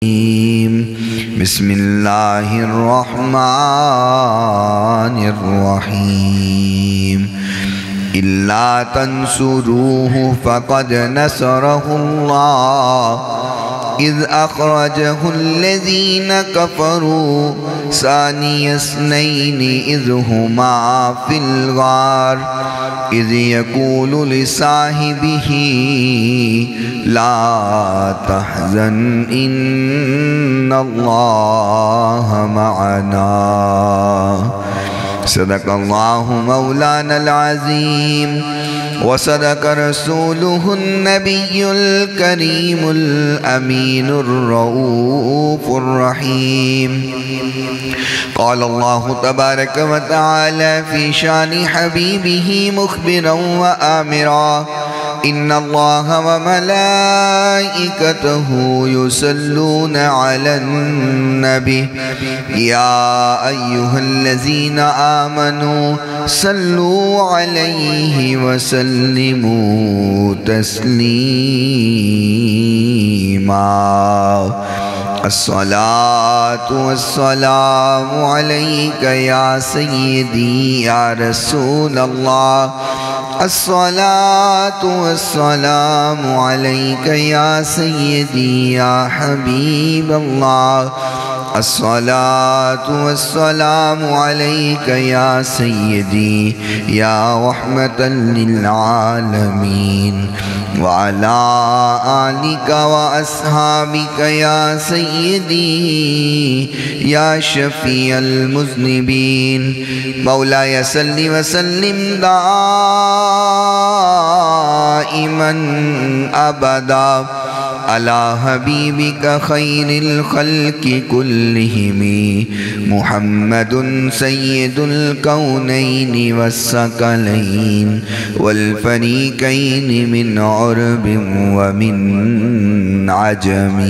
بسم اللہ الرحمن الرحیم الا تنصروه فقد نصره اللہ اذ اخرجه الذین کفروا ثانی اثنین اذ ہما فی الغار اذ یقول لصاحبہ لا تحزن ان اللہ معنا صدق اللہ مولانا العظیم وصدق رسوله النبی الکریم الامین الرؤوف الرحیم قال اللہ تبارک وتعالی فی شان حبیبہ مخبرا وآمرا ان اللہ وملائکتہ یصلون علی النبی یا ایہا الذین آمنوا صلوا علیہ وسلموا تسلیما الصلاة والسلام علیک یا سیدی یا رسول اللہ الصلاة والسلام علیک یا سیدی یا حبیب اللہ الصلاة والسلام علیک یا سیدی یا رحمة للعالمین وعلى آلك وأصحابك يا سيدي يا شفيع المذنبين مولاي صل وسلم دائما أبدا على حبيبك خير الخلق كلهم محمد سيد الكونين والثقلين والفريقين من عرب ومن عجم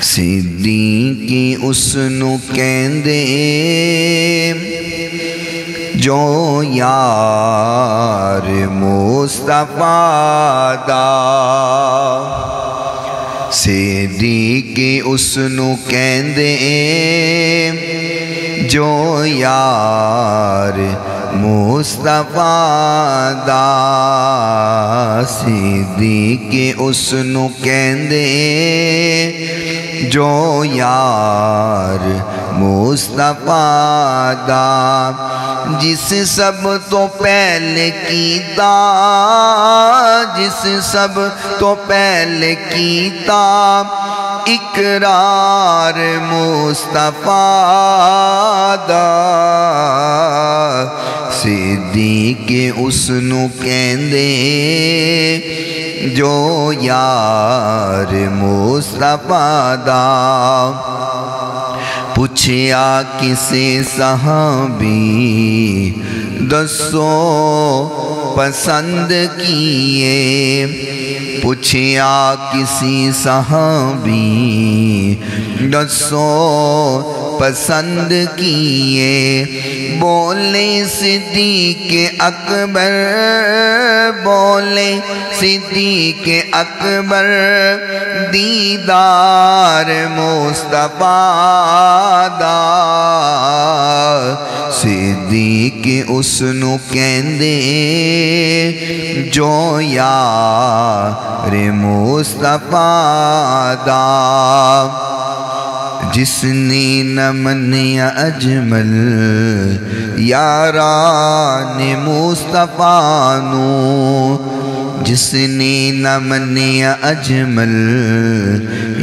صدیقی اسنو کہندے جو یار مصطفیٰ دا صدیقی اسنو کہندے جو یار مصطفیٰ دا صدیقی اسنو کہندے جو یار مصطفیٰ دا جس سب تو پہلے کیتا جس سب تو پہلے کیتا اقرار مصطفیٰ دا صدیق اسنو کہندے جو یار مصطفیٰ دا پوچھیا کسے صحابی دسو پسند کیے پوچھیا کسی صحابی دسو پسند کیے بولے صدیق اکبر بولے صدیق اکبر دیدار مصطفیٰ دا صدیق اسنو کہندے جو یار مصطفیٰ دا جس نے نہ منیا اجمل یاران مصطفیٰ نو جس نے نہ منیا اجمل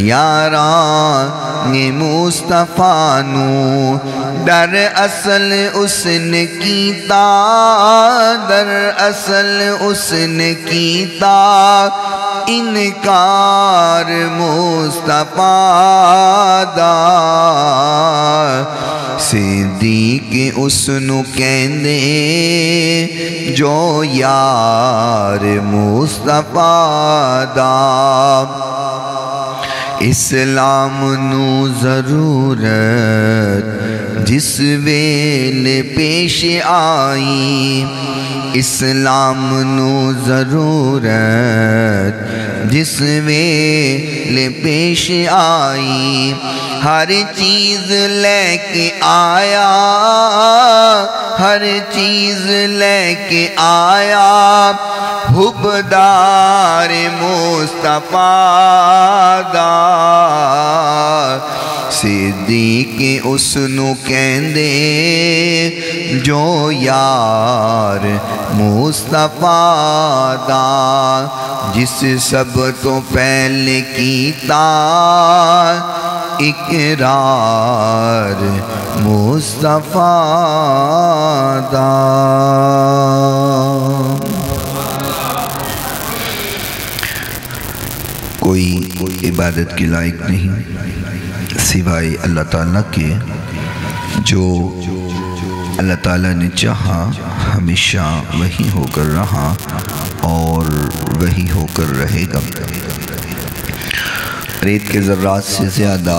یاران مصطفیٰ نو در اصل اس نے کیتا در اصل اس نے کیتا انکار مصطفیٰ دا صدیق اسنو کہندے جو یار مصطفیٰ دا اسلام نو ضرورت جس ویل پیش آئی اسلام نو ضرورت جس ویلے پیش آئی ہر چیز لے کے آیا ہر چیز لے کے آیا حبدار مصطفیٰ دا صدیق اس نو کہندے جو یار مصطفیٰ دا جس سب تو پہلے کیتا اقرار مصطفیٰ دا کوئی عبادت کے لائق نہیں سوائے اللہ تعالیٰ کے جو اللہ تعالیٰ نے چاہا ہمیشہ وہی ہو کر رہا اور وہی ہو کر رہے گا۔ ریت کے ذرات سے زیادہ،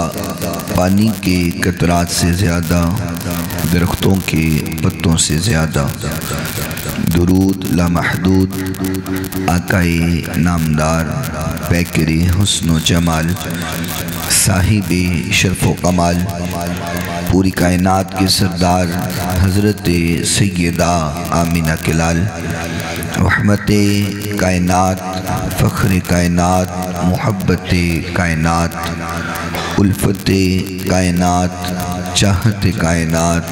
پانی کے قطرات سے زیادہ، درختوں کے پتوں سے زیادہ درود لامحدود آقائے نامدار پیکر حسن و جمال صاحب شرف و کمال پوری کائنات کے سردار حضرت سیدہ آمینہ کے لال رحمت کائنات فخر کائنات محبت کائنات الفت کائنات چاہت کائنات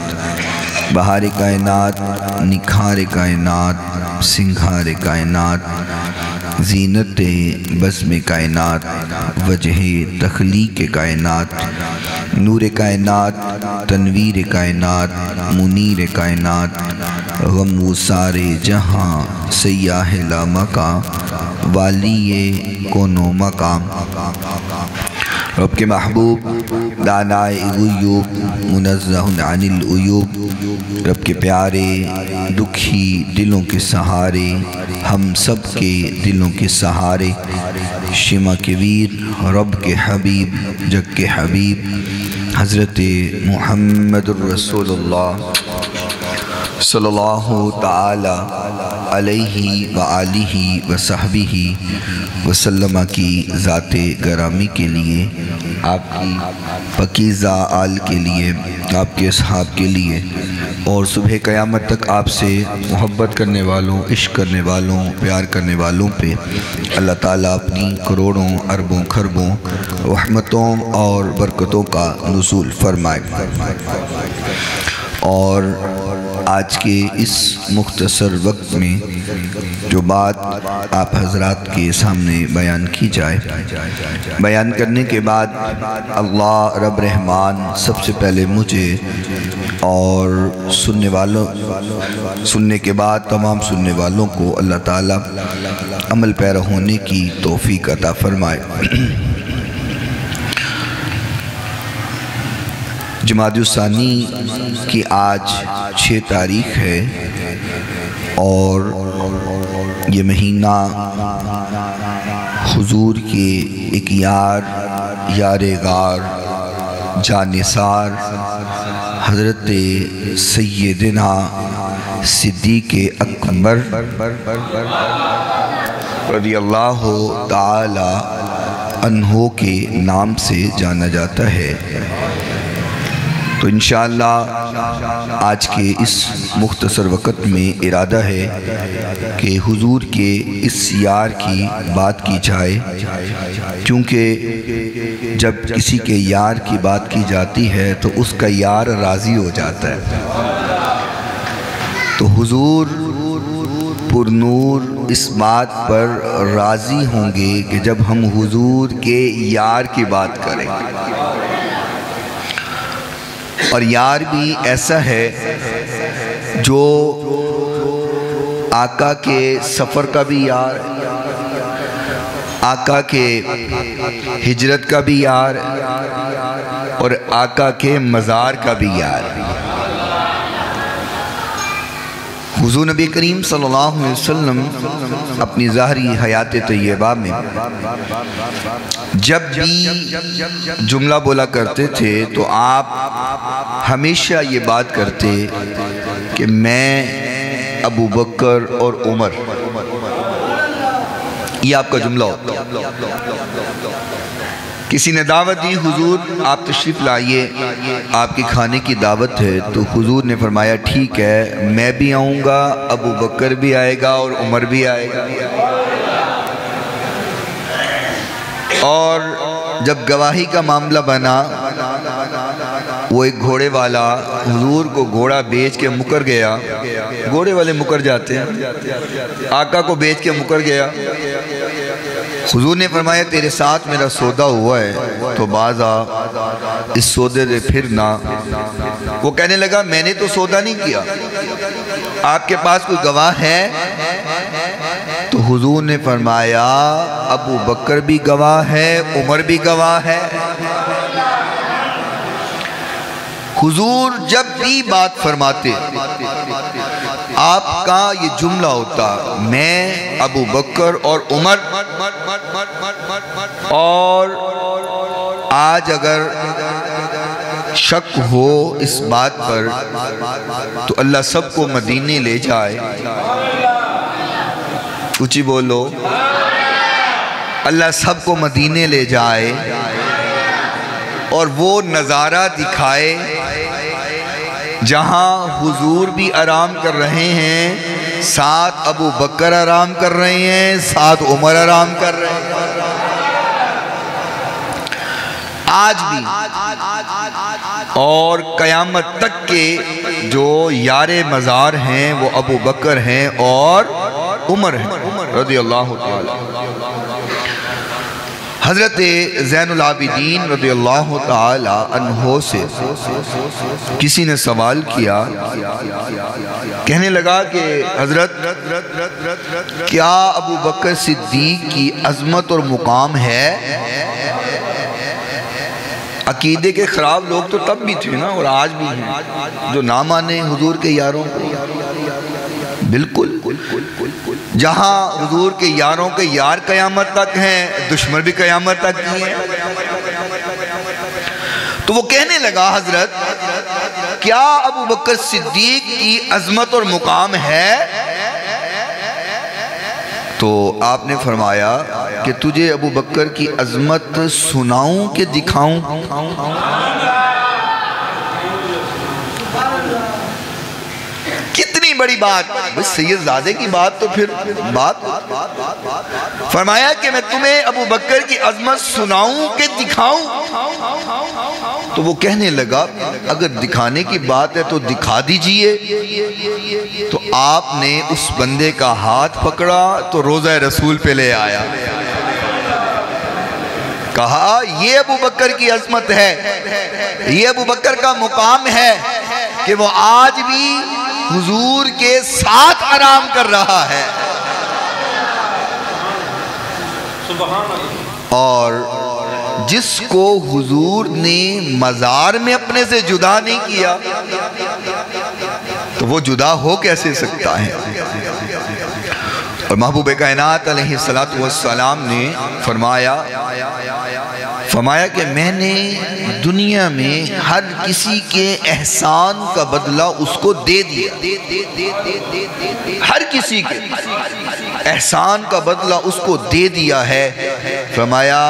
بہار کائنات نکھار کائنات سنگھار کائنات زینت بزم کائنات وجہ تخلیق کائنات نور کائنات تنویر کائنات منیر کائنات غم و سارے جہاں سیاح لا مقام والی کونو مقام رب کے محبوب دانائے غیوب منزہ عن العیوب رب کے پیارے دکھی دلوں کے سہارے ہم سب کے دلوں کے سہارے شمع کے ویر رب کے حبیب جگ کے حبیب حضرت محمد الرسول اللہ صلی اللہ تعالی علیہ وآلہ وصحبہ وسلم کی ذات گرامی کے لیے، آپ کی پاکیزہ آل کے لیے، آپ کے اصحاب کے لیے اور صبح قیامت تک آپ سے محبت کرنے والوں، عشق کرنے والوں، پیار کرنے والوں پہ اللہ تعالیٰ اپنی کروڑوں اربوں کھربوں رحمتوں اور برکتوں کا نزول فرمائے۔ اور آج کے اس مختصر وقت میں جو بات آپ حضرات کے سامنے بیان کی جائے، بیان کرنے کے بعد اللہ رب رحمان سب سے پہلے مجھے اور سننے کے بعد تمام سننے والوں کو اللہ تعالیٰ عمل پیرا ہونے کی توفیق عطا فرمائے۔ جمادی الثانی کی آج 6 تاریخ ہے اور یہ مہینہ حضور کے ایک یار غار جانثار حضرت سیدنا صدیق اکبر رضی اللہ تعالی عنہ کے نام سے جانا جاتا ہے۔ تو انشاءاللہ آج کے اس مختصر وقت میں ارادہ ہے کہ حضور کے اس یار کی بات کی جائے، کیونکہ جب کسی کے یار کی بات کی جاتی ہے تو اس کا یار راضی ہو جاتا ہے۔ تو حضور پر نور اس بات پر راضی ہوں گے کہ جب ہم حضور کے یار کی بات کریں گے، اور یار بھی ایسا ہے جو آقا کے سفر کا بھی یار، آقا کے ہجرت کا بھی یار اور آقا کے مزار کا بھی یار۔ حضور نبی کریم صلی اللہ علیہ وسلم اپنی ظاہری حیات طیبہ میں جب بھی جملہ بولا کرتے تھے تو آپ ہمیشہ یہ بات کرتے کہ میں ابو بکر اور عمر یہ آپ کا جملہ ہوتا ہے۔ کسی نے دعوت دی، حضور آپ تشریف لائیے، آپ کی کھانے کی دعوت ہے، تو حضور نے فرمایا ٹھیک ہے میں بھی آؤں گا، ابو بکر بھی آئے گا اور عمر بھی آئے گا۔ اور جب گواہی کا معاملہ بنا، وہ ایک گھوڑے والا حضور کو گھوڑا بیچ کے مکر گیا، گھوڑے والے مکر جاتے ہیں، آقا کو بیچ کے مکر گیا۔ حضور نے فرمایا تیرے ساتھ میرا سودا ہوا ہے تو باز آ، اس سودے سے پھرنا۔ وہ کہنے لگا میں نے تو سودا نہیں کیا، آپ کے پاس کوئی گواہ ہے؟ تو حضور نے فرمایا ابو بکر بھی گواہ ہے، عمر بھی گواہ ہے۔ حضور جب بھی بات فرماتے آپ کا یہ جملہ ہوتا میں، ابو بکر اور عمر، اور آج اگر شک ہو اس بات پر تو اللہ سب کو مدینے لے جائے، اونچی بولو، اللہ سب کو مدینے لے جائے اور وہ نظارہ دکھائے جہاں حضور بھی آرام کر رہے ہیں، ساتھ ابو بکر آرام کر رہے ہیں، ساتھ عمر آرام کر رہے ہیں۔ آج بھی اور قیامت تک کے جو یار مزار ہیں وہ ابو بکر ہیں اور عمر ہیں رضی اللہ تعالی۔ حضرت زین العابدین رضی اللہ تعالی عنہ سے کسی نے سوال کیا، کہنے لگا کہ حضرت کیا ابو بکر صدیق کی عظمت اور مقام ہے؟ عقیدے کے خراب لوگ تو تب بھی تھے نا اور آج بھی ہیں جو نہ مانے حضور کے یاروں کو۔ بالکل، جہاں حضور کے یاروں کے یار قیامت تک ہیں، دشمن بھی قیامت تک ہی ہیں۔ تو وہ کہنے لگا حضرت کیا ابو بکر صدیق کی عظمت اور مقام ہے؟ تو آپ نے فرمایا کہ تجھے ابو بکر کی عظمت سناؤں کہ دکھاؤں؟ کتنی بڑی بات، سید زادے کی بات تو پھر بات۔ فرمایا کہ میں تمہیں ابو بکر کی عظمت سناؤں کہ دکھاؤں؟ تو وہ کہنے لگا اگر دکھانے کی بات ہے تو دکھا دیجئے۔ تو آپ نے اس بندے کا ہاتھ پکڑا تو روضہ رسول پہ لے آیا، کہا یہ ابو بکر کی عظمت ہے، یہ ابو بکر کا مقام ہے کہ وہ آج بھی حضور کے ساتھ آرام کر رہا ہے۔ اور جس کو حضور نے مزار میں اپنے سے جدا نہیں کیا تو وہ جدا ہو کیسے سکتا ہے؟ اور محبوب کائنات علیہ السلام نے فرمایا کہ میں نے دنیا میں ہر کسی کے احسان کا بدلہ اس کو دے دیا، ہر کسی کے احسان کا بدلہ اس کو دے دیا ہے۔ فرمایا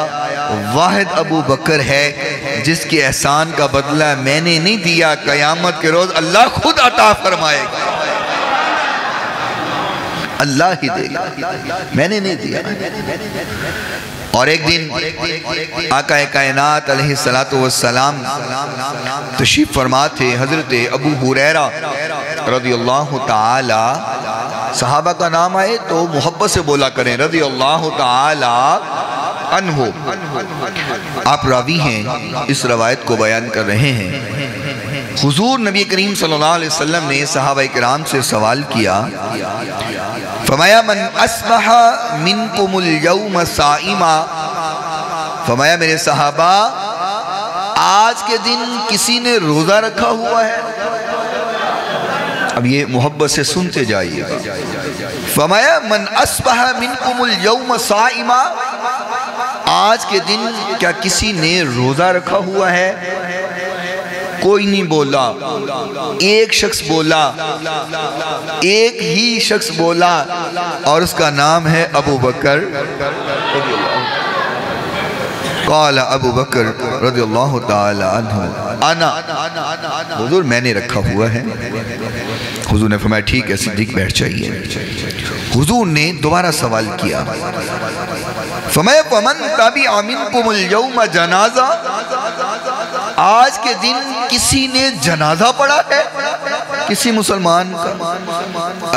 واحد ابو بکر ہے جس کے احسان کا بدلہ میں نے نہیں دیا، قیامت کے روز اللہ خود عطا فرمائے گا، اللہ ہی دے گا، میں نے نہیں دیا۔ اور ایک دن آقا کائنات علیہ السلام تشریف فرما تھے، حضرت ابو ہریرہ رضی اللہ تعالی، صحابہ کا نام آئے تو محبت سے بولا کریں رضی اللہ تعالی عنہ، آپ راوی ہیں، اس روایت کو بیان کر رہے ہیں۔ حضور نبی کریم صلی اللہ علیہ وسلم نے صحابہ کرام سے سوال کیا، فرمایا من اصبح منکم اليوم صائما، فرمایا میرے صحابہ آج کے دن کسی نے روزہ رکھا ہوا ہے؟ اب یہ محبت سے سنتے جائیے گا۔ فرمایا من اصبح منکم اليوم صائما، آج کے دن کیا کسی نے روزہ رکھا ہوا ہے؟ کوئی نہیں بولا، ایک شخص بولا، ایک ہی شخص بولا، اور اس کا نام ہے ابو بکر رضی اللہ۔ قال ابو بکر رضی اللہ تعالی عنہ انا، حضور میں نے رکھا ہوا ہے۔ حضور نے فرمایا ٹھیک ہے صدیق بیٹھ جائیے۔ حضور نے دوبارہ سوال کیا، فرمایا فمن تبع منکم اليوم جنازہ، آج کے دن کسی نے جنازہ پڑھا ہے کسی مسلمان کا؟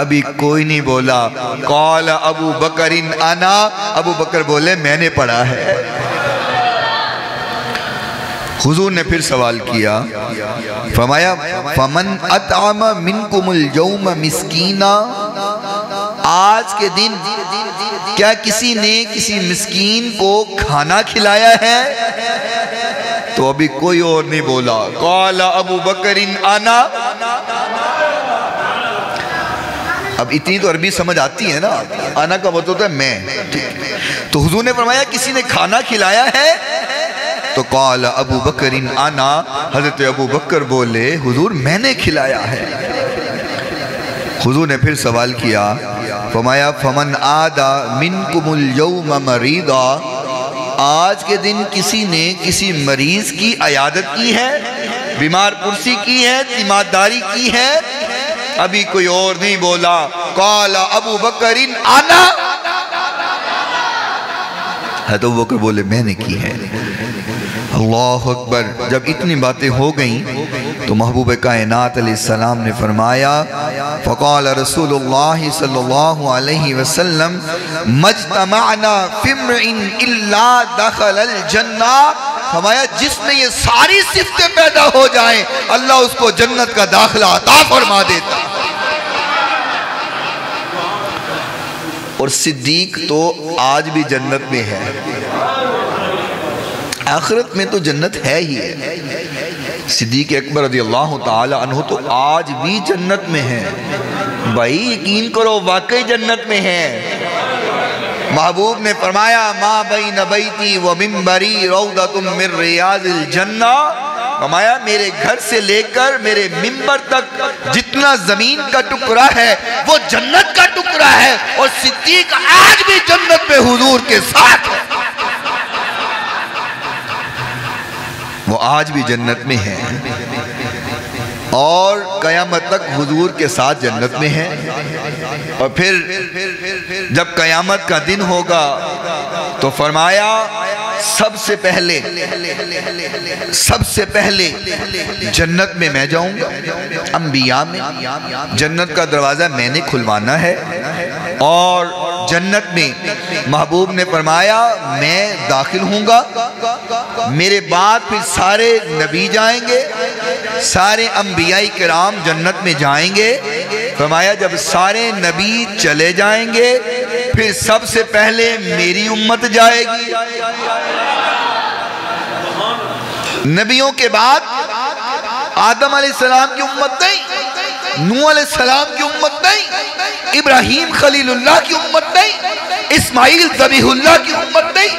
ابھی کوئی نہیں بولا۔ قال ابو بکر انا، ابو بکر بولے میں نے پڑھا ہے۔ حضور نے پھر سوال کیا، فرمایا فمن اطعم منکم اليوم مسکینا، آج کے دن کیا کسی نے کسی مسکین کو کھانا کھلایا ہے؟ تو ابھی کوئی اور نہیں بولا۔ قال ابو بکر انا، اب اتنی تو عربی سمجھ آتی ہے نا، انا کا مطلب ہوتا ہے میں، تو حضور نے فرمایا کسی نے کھانا کھلایا ہے؟ تو قال ابو بکر انا، حضرت ابو بکر بولے حضور میں نے کھلایا ہے۔ حضور نے پھر سوال کیا، فرمایا فمن عادا منکم اليوم مریضا، آج کے دن کسی نے کسی مریض کی عیادت کی ہے، بیمار پرسی کی ہے، تیمارداری کی ہے؟ ابھی کوئی اور نہیں بولا۔ قال ابو بکر انا، حضرت ابو بکر بولے میں نے کی ہے۔ اللہ اکبر۔ جب اتنی باتیں ہو گئیں تو محبوب کائنات علیہ السلام نے فرمایا، فقال رسول اللہ صلی اللہ علیہ وسلم مجتمعنا فی امرئ الا دخل الجنہ، فرمایا جس میں یہ ساری صفتیں پیدا ہو جائیں اللہ اس کو جنت کا داخلہ عطا فرما دیتا۔ اور صدیق تو آج بھی جنت میں ہے، آخرت میں تو جنت ہے ہی ہے۔ صدیق اکبر رضی اللہ تعالی عنہ تو آج بھی جنت میں ہے۔ بھائی یقین کرو واقعی جنت میں ہے۔ محبوب نے فرمایا ما بین بیتی و منبری روضۃ من ریاض الجنہ، فرمایا میرے گھر سے لے کر میرے منبر تک جتنا زمین کا ٹکڑا ہے وہ جنت کا ٹکڑا ہے، اور صدیق آج بھی جنت میں حضور کے ساتھ ہے، وہ آج بھی جنت میں ہے اور قیامت تک حضور کے ساتھ جنت میں ہے۔ اور پھر جب قیامت کا دن ہوگا تو فرمایا سب سے پہلے جنت میں میں جاؤں گا، انبیاء میں جنت کا دروازہ میں نے کھلوانا ہے، اور جنت میں محبوب نے فرمایا میں داخل ہوں گا، میرے بعد پھر سارے نبی جائیں گے، سارے انبیاء کرام جنت میں جائیں گے۔ فرمایا جب سارے نبی چلے جائیں گے پھر سب سے پہلے میری امت جائے گی، نبیوں کے بعد آدم علیہ السلام کی امت نہیں، نوح علیہ السلام کی امت نہیں، ابراہیم خلیل اللہ کی امت نہیں، اسماعیل ذبیح اللہ کی امت نہیں،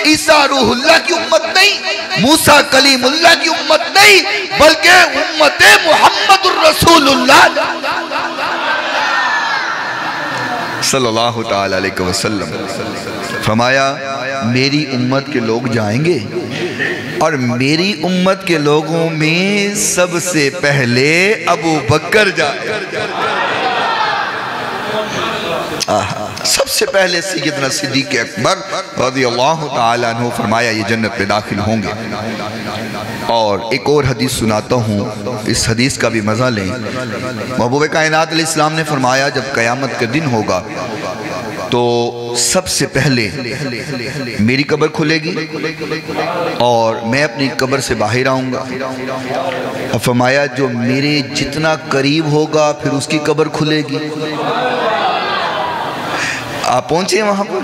عیسیٰ روح اللہ کی امت نہیں، موسیٰ کلیم اللہ کی امت نہیں، بلکہ امت محمد الرسول اللہ صلی اللہ تعالی علیہ وسلم۔ فرمایا میری امت کے لوگ جائیں گے اور میری امت کے لوگوں میں سب سے پہلے ابو بکر جائے گا، سب سے پہلے سیدنا صدیق اکبر رضی اللہ تعالیٰ عنہ فرمایا یہ جنت میں داخل ہوں گے۔ اور ایک اور حدیث سناتا ہوں، اس حدیث کا بھی مزہ لیں۔ محبوب کائنات علیہ السلام نے فرمایا جب قیامت کا دن ہوگا تو سب سے پہلے میری قبر کھلے گی اور میں اپنی قبر سے باہر آؤں گا، اور فرمایا جو میرے جتنا قریب ہوگا پھر اس کی قبر کھلے گی۔ آپ پہنچے وہاں پر،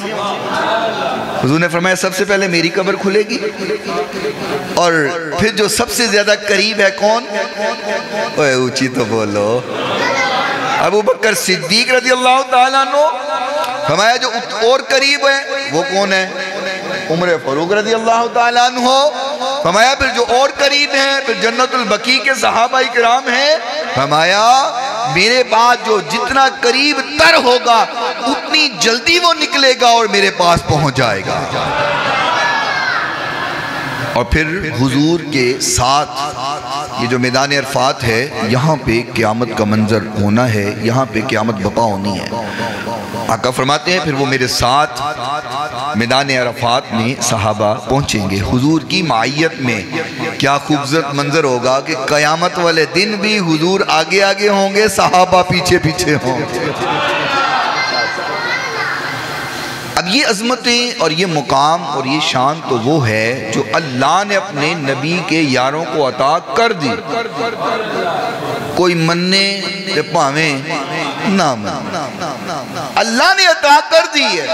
حضور نے فرمایا سب سے پہلے میری قبر کھلے گی، اور پھر جو سب سے زیادہ قریب ہے کون؟ اوہ اونچی تو بولو، ابو بکر صدیق رضی اللہ تعالیٰ عنہ۔ فرمایا جو اور قریب ہے وہ کون ہے؟ عمر فاروق رضی اللہ تعالیٰ عنہ۔ فرمایا پھر جو اور قریب ہیں، پھر جنت البقیع کے صحابہ کرام ہیں، فرمایا میرے بعد جو جتنا قریب تر ہوگا اتنی جلدی وہ نکلے گا اور میرے پاس پہنچ جائے گا۔ اور پھر حضور کے ساتھ یہ جو میدان عرفات ہے، یہاں پہ قیامت کا منظر ہونا ہے، یہاں پہ قیامت بپا ہونی ہے۔ آقا فرماتے ہیں پھر وہ میرے ساتھ میدان عرفات میں صحابہ پہنچیں گے حضور کی معیت میں۔ کیا خوبصورت منظر ہوگا کہ قیامت والے دن بھی حضور آگے آگے ہوں گے، صحابہ پیچھے پیچھے ہوں گے۔ اب یہ عظمتیں اور یہ مقام اور یہ شان تو وہ ہے جو اللہ نے اپنے نبی کے یاروں کو عطا کر دی۔ کوئی مننے تے پاویں نہ مننے، اللہ نے عطا کر دی ہے۔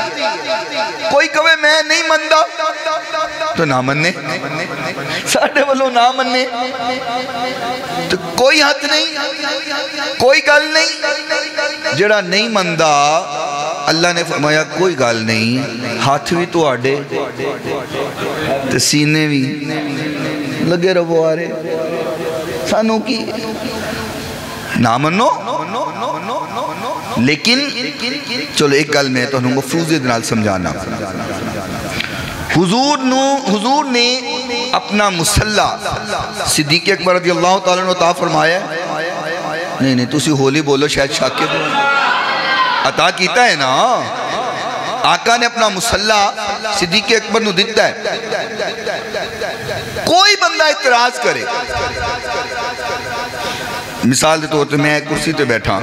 کوئی کہے میں نہیں مندا تو نہ مننے، ساڑھے والوں نہ مننے تو کوئی حد نہیں، کوئی گل نہیں۔ جڑا نہیں مندا اللہ نے فرمایا کوئی گل نہیں، ہاتھ بھی تو آڈے تے سینے بھی لگے رہو آرے، سانوں کی نہ منو۔ لیکن چلو ایک گل میں تو انہوں مفروض دنال سمجھانا، حضور نے اپنا مسلح صدیق اکبر رضی اللہ تعالیٰ نے عطا فرمایا۔ نہیں تسی ہولی بولو شاید شاکر عطا کیتا ہے نا۔ آقا نے اپنا مسلح صدیق اکبر نو دیتا ہے۔ کوئی بندہ اعتراض کرے، مثال دے طور پہ میں کرسی تے بیٹھا،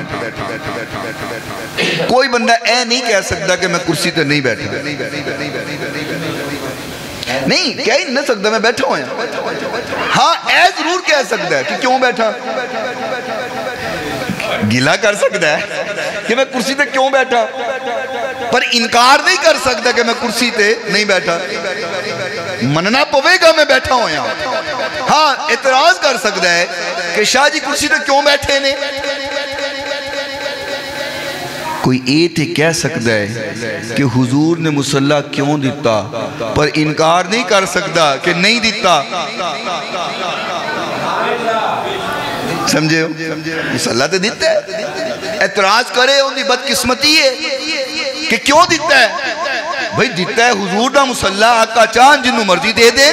کوئی بندہ اے نہیں کہہ سکتا کہ میں کرسی تے نہیں بیٹھا، نہیں کہہ ہی نہیں سکتا میں بیٹھا ہوں۔ ہاں اے ضرور کہہ سکتا ہے کہ کیوں بیٹھا، گلہ کر سکتا ہے کہ میں کرسی تے کیوں بیٹھا، پر انکار نہیں کر سکتا کہ میں کرسی تے نہیں بیٹھا۔ مننا پوے گا میں بیٹھا ہوں یہاں۔ ہاں اعتراض کر سکتا ہے کہ شاہ جی کرسی تے کیوں بیٹھے نے۔ کوئی ایتے کہہ سکتا ہے کہ حضور نے مسلح کیوں دیتا، پر انکار نہیں کر سکتا کہ نہیں دیتا۔ سمجھے ہو؟ مسلح تے دیتا ہے، اعتراض کرے ان دی بدقسمتی ہے کہ کیوں دیتا ہے۔ بھئی دیتا ہے حضور دا مسلح، آقا چاند جنہوں مرضی دے دے،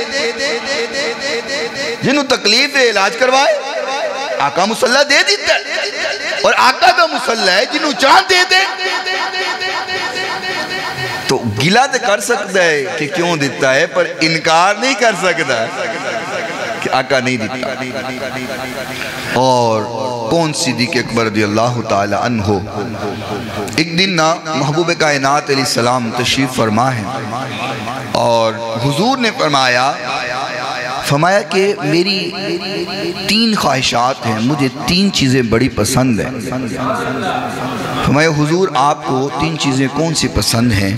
جنہوں تکلیف ہے علاج کروائے، آقا مسلح دے دیتا ہے، اور آقا دا مسلح ہے جنہوں چاند دے دے۔ تو گلہ تے کر سکتا ہے کہ کیوں دیتا ہے، پر انکار نہیں کر سکتا کہ آقا نہیں دیتا۔ اور کون صدیق اکبر رضی اللہ تعالی عنہ، ایک دن محبوب کائنات علیہ السلام تشریف فرما ہے، اور حضور نے فرمایا کہ میری 3 خواہشات ہیں، مجھے 3 چیزیں بڑی پسند ہیں۔ فرمایا حضور آپ کو 3 چیزیں کون سی پسند ہیں؟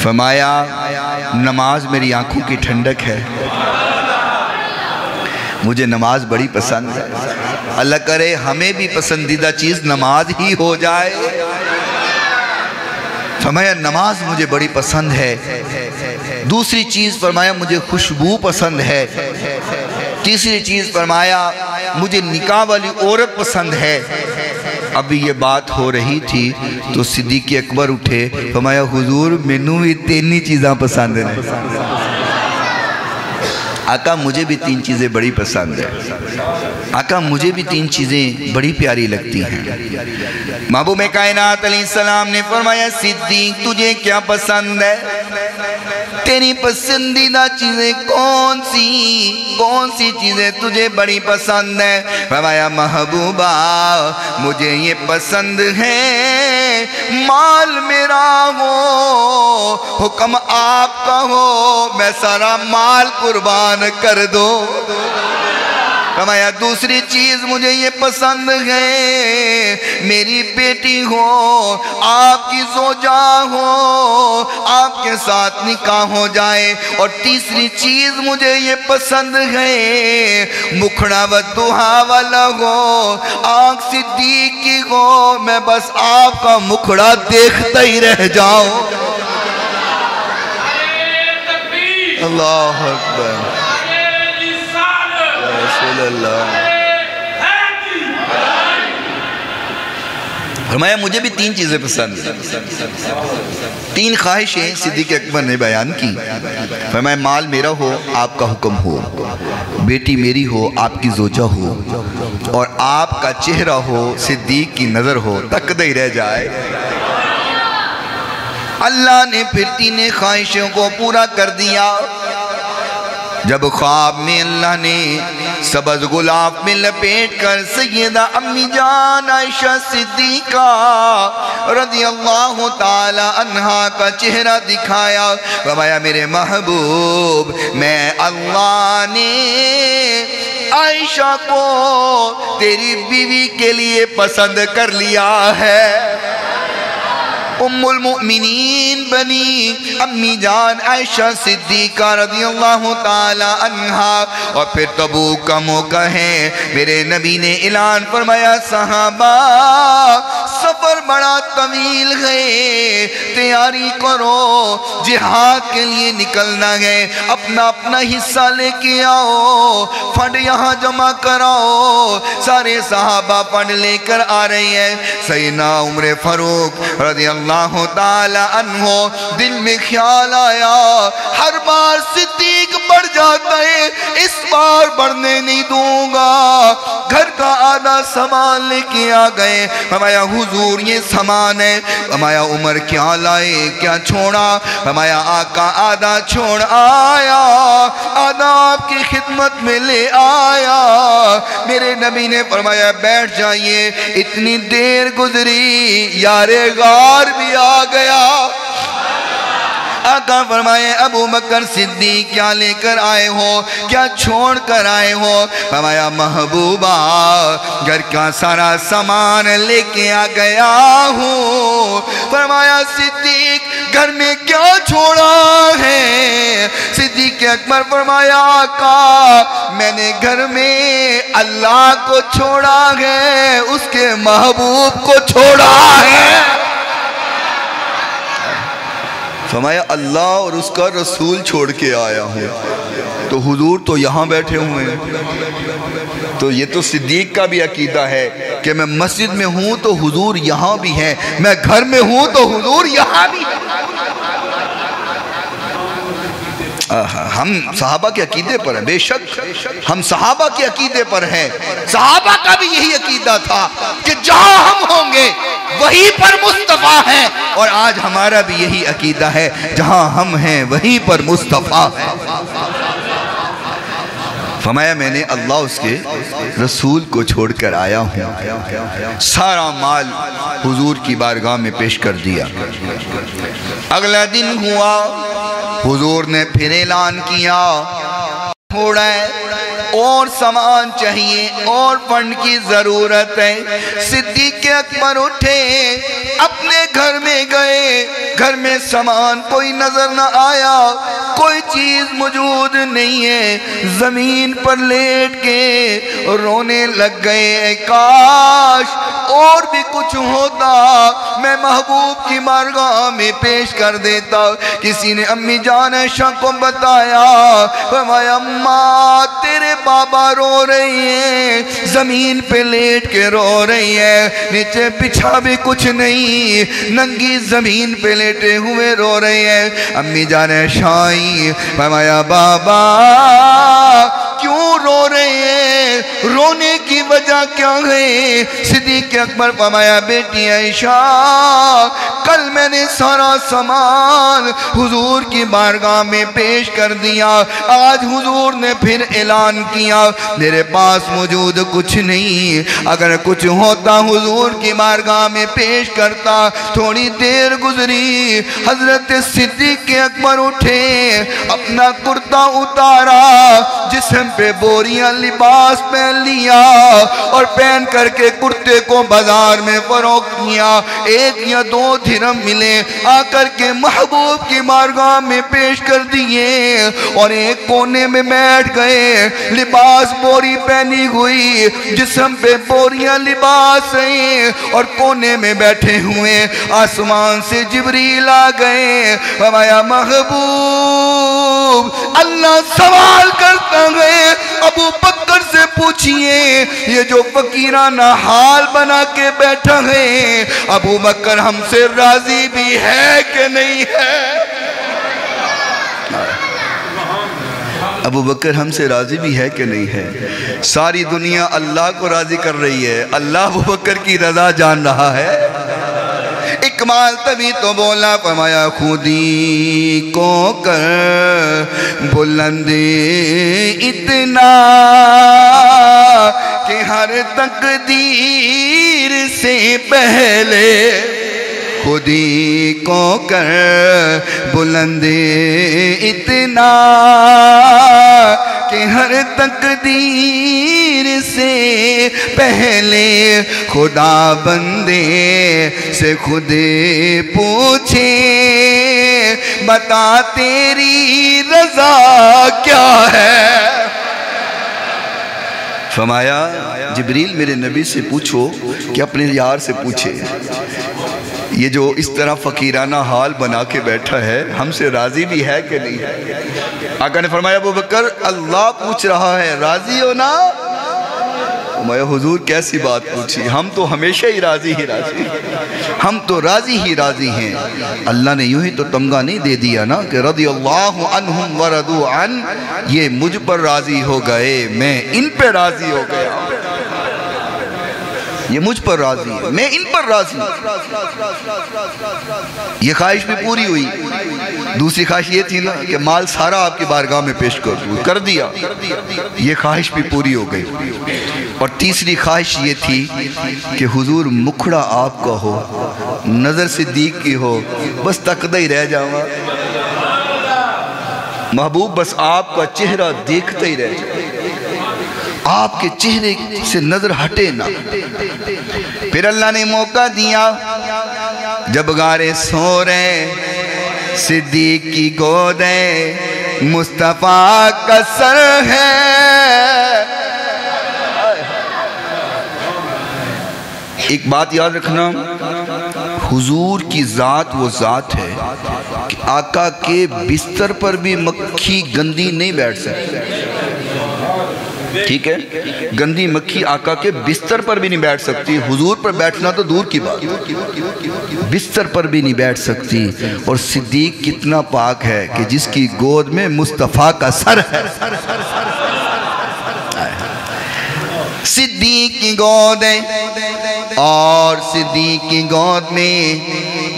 فرمایا نماز میری آنکھوں کی ٹھنڈک ہے، مجھے نماز بڑی پسند ہے۔ اللہ کرے ہمیں بھی پسندیدہ چیز نماز ہی ہو جائے۔ فرمایا نماز مجھے بڑی پسند ہے۔ دوسری چیز فرمایا مجھے خوشبو پسند ہے۔ تیسری چیز فرمایا مجھے نکاح والی عورت پسند ہے۔ ابھی یہ بات ہو رہی تھی تو صدیق اکبر اٹھے، فرمایا حضور مینوں بھی 3 چیزاں پسند ہیں۔ آقا مجھے بھی 3 چیزیں بڑی پسند ہیں، آقا مجھے بھی 3 چیزیں بڑی پیاری لگتی ہیں۔ محبوب کائنات علیہ السلام نے فرمایا صدیق تجھے کیا پسند ہے؟ تیری پسندیدہ چیزیں کون سی چیزیں تجھے بڑی پسند ہے؟ فرمایا محبوبہ مجھے یہ پسند ہے مال میرا ہو، حکم آپ کا ہو، میں سارا مال قربان کر دو۔ فرمایا دوسری چیز مجھے یہ پسند ہے میری بیٹی ہو، آپ کی زوجہ ہو، آپ کے ساتھ نکاح ہو جائے۔ اور تیسری چیز مجھے یہ پسند ہے مکھڑا و دہا والا ہو، آنکھ صدیق کی ہو، میں بس آپ کا مکھڑا دیکھتا ہی رہ جاؤں۔ اللہ اکبر۔ رسول اللہ۔ فرمایا مجھے بھی 3 چیزیں پسند ہیں، 3 خواہشیں صدیق اکبر نے بیان کی۔ فرمایا مال میرا ہو، آپ کا حکم ہو، بیٹی میری ہو، آپ کی زوجہ ہو، اور آپ کا چہرہ ہو، صدیق کی نظر ہو، تکدہ ہی رہ جائے۔ اللہ نے پھر 3 خواہشوں کو پورا کر دیا۔ جب خواب میں اللہ نے سبز غلاف میں لپیٹ کر سیدہ امی جان عائشہ صدیقہ رضی اللہ تعالی عنہا کا چہرہ دکھایا، فرمایا میرے محبوب میں اللہ نے عائشہ کو تیری بیوی کے لیے پسند کر لیا ہے۔ ام المؤمنین بنی امی جان عائشہ صدیقہ رضی اللہ تعالی عنہا۔ اور پھر تبوک کا موقع ہے، میرے نبی نے اعلان فرمایا صحابہ سفر بڑا طویل ہے، تیاری کرو، جہاد کے لیے نکلنا ہے، اپنا اپنا حصہ لے کے آؤ، فنڈ یہاں جمع کراؤ۔ سارے صحابہ فنڈ لے کر آ رہے ہیں۔ سیدنا عمر فاروق رضی اللہ تعالی عنہ دل میں خیال آیا، ہر بار صدیق بڑھ جاتا ہے، اس بار بڑھنے نہیں دوں گا۔ گھر کا آدھا سامان لے کے آ گئے۔ فرمایا حضور یہ سامان ہے۔ فرمایا عمر کیا لائے، کیا چھوڑا؟ فرمایا آقا آدھا چھوڑ آیا، آدھا آپ کی خدمت میں لے آیا۔ میرے نبی نے فرمایا بیٹھ جائیے۔ اتنی دیر گزری، یار غار بھی آ گیا۔ آقا فرمائے ابو بکر صدیق کیا لے کر آئے ہو، کیا چھوڑ کر آئے ہو؟ فرمایا محبوبہ گھر کا سارا سامان لے کے آ گیا ہوں۔ فرمایا صدیق گھر میں کیا چھوڑا ہے؟ صدیق اکبر فرمایا آقا میں نے گھر میں اللہ کو چھوڑا ہے، اس کے محبوب کو چھوڑا ہے۔ فرمایا اللہ اور اس کا رسول چھوڑ کے آیا ہوں، تو حضور تو یہاں بیٹھے ہوئے ہیں۔ تو یہ تو صدیق کا بھی عقیدہ ہے کہ میں مسجد میں ہوں تو حضور یہاں بھی ہیں، میں گھر میں ہوں تو حضور یہاں بھی ہیں۔ ہم صحابہ کے عقیدے پر ہیں، بے شک ہم صحابہ کے عقیدے پر ہیں۔ صحابہ کا بھی یہی عقیدہ تھا کہ جہاں ہم ہوں گے وہیں پر مصطفیٰ ہے، اور آج ہمارا بھی یہی عقیدہ ہے، جہاں ہم ہیں وہیں پر مصطفیٰ ہے۔ فرمایا میں نے اللہ اس کے رسول کو چھوڑ کر آیا ہوں۔ سارا مال حضور کی بارگاہ میں پیش کر دیا۔ اگلا دن ہوا، حضور نے پھر اعلان کیا تھوڑا ہے اور سامان چاہیے اور فنڈ کی ضرورت ہے۔ صدیق اکبر اٹھے، اپنے گھر میں گئے، گھر میں سامان کوئی نظر نہ آیا، کوئی چیز موجود نہیں ہے۔ زمین پر لیٹ کے رونے لگ گئے، کاش اور بھی کچھ ہوتا، میں محبوب کی بارگاہ میں پیش کر دیتا۔ کسی نے امی جان عائشہ کو بتایا، فرمایا اماں تیرے بابا رو رہی ہیں، زمین پہ لیٹ کے رو رہی ہے، نیچے پچھا بھی کچھ نہیں، ننگی زمین پہ لیٹے ہوئے رو رہی ہے۔ امی جان عائشہ فرمایا بابا کیوں رو رہے ہیں، رونے کی وجہ کیا ہے؟ صدیق اکبر فرمایا بیٹی عائشہ کل میں نے سارا سامان حضور کی بارگاہ میں پیش کر دیا، آج حضور نے پھر اعلان کیا میرے پاس موجود کچھ نہیں، اگر کچھ ہوتا حضور کی بارگاہ میں پیش کرتا۔ تھوڑی دیر گزری، حضرت صدیق اکبر اٹھے، اپنا کرتا اتارا، جسم پہ بوریاں لباس پہن لیا اور پہن کر کے کرتے کو بازار میں فروخت کیا۔ 1 یا 2 درہم ملے، آ کر کے محبوب کی بارگاہ میں پیش کر دیے اور ایک کونے میں بیٹھ گئے، لباس بوری پہنی ہوئی، جسم پہ بوریاں لباس ہیں اور کونے میں بیٹھے ہوئے۔ آسمان سے جبریل آ گئے، فرمایا محبوب اللہ سوال کرتا ہے ابو بکر سے پوچھئے یہ جو فقیرانہ حال بنا کے بیٹھا ہے ابو بکر ہم سے راضی بھی ہے کہ نہیں ہے؟ ابو بکر ہم سے راضی بھی ہے کہ نہیں ہے؟ ساری دنیا اللہ کو راضی کر رہی ہے، اللہ ابو بکر کی رضا جان رہا ہے۔ اکمال تبھی تو بولا، فرمایا خودی کو کر بلند اتنا کہ ہر تقدیر سے پہلے، خودی کو کر بلند اتنا کہ ہر تقدیر سے پہلے خدا بندے سے خود پوچھے بتا تیری رضا کیا ہے؟ فرمایا جبریل میرے نبی سے پوچھو کہ اپنے یار سے پوچھے یہ جو اس طرح فقیرانہ حال بنا کے بیٹھا ہے ہم سے راضی بھی ہے کہ نہیں ہے؟ آقا نے فرمایا ابو بکر اللہ پوچھ رہا ہے راضی ہو نا؟ فرمایا حضور کیسی بات پوچھی، ہم تو ہمیشہ ہی راضی ہم تو راضی ہی راضی ہیں۔ اللہ نے یوں ہی تو تمغہ نہیں دے دیا نا کہ رضی اللہ عنہم ورضوا عن، یہ مجھ پر راضی ہو گئے میں ان پہ راضی ہو گیا، یہ مجھ پر راضی ہے میں ان پر راضی ہوں۔ یہ خواہش بھی پوری ہوئی۔ دوسری خواہش یہ تھی نا کہ مال سارا آپ کی بارگاہ میں پیش کر دیا، یہ خواہش بھی پوری ہو گئی۔ اور تیسری خواہش یہ تھی کہ حضور مکھڑا آپ کا ہو، نظر صدیق کی ہو، بس تقدہ ہی رہ جاؤں، محبوب بس آپ کا چہرہ دیکھتا ہی رہ جاؤں، آپ کے چہرے سے نظر ہٹے نہ۔ پھر اللہ نے موقع دیا جب غارِ ثور صدیق کی گود مصطفیٰ کا سر ہے۔ ایک بات یاد رکھنا، حضور کی ذات وہ ذات ہے کہ آقا کے بستر پر بھی مکھی گندی نہیں بیٹھ سکتی، ٹھیک ہے؟ گندی مکھی آقا کے بستر پر بھی نہیں بیٹھ سکتی، حضور پر بیٹھنا تو دور کی بات، بستر پر بھی نہیں بیٹھ سکتی۔ اور صدیق کتنا پاک ہے کہ جس کی گود میں مصطفیٰ کا سر ہے۔ صدیق کی گود ہے اور صدیق کی گود میں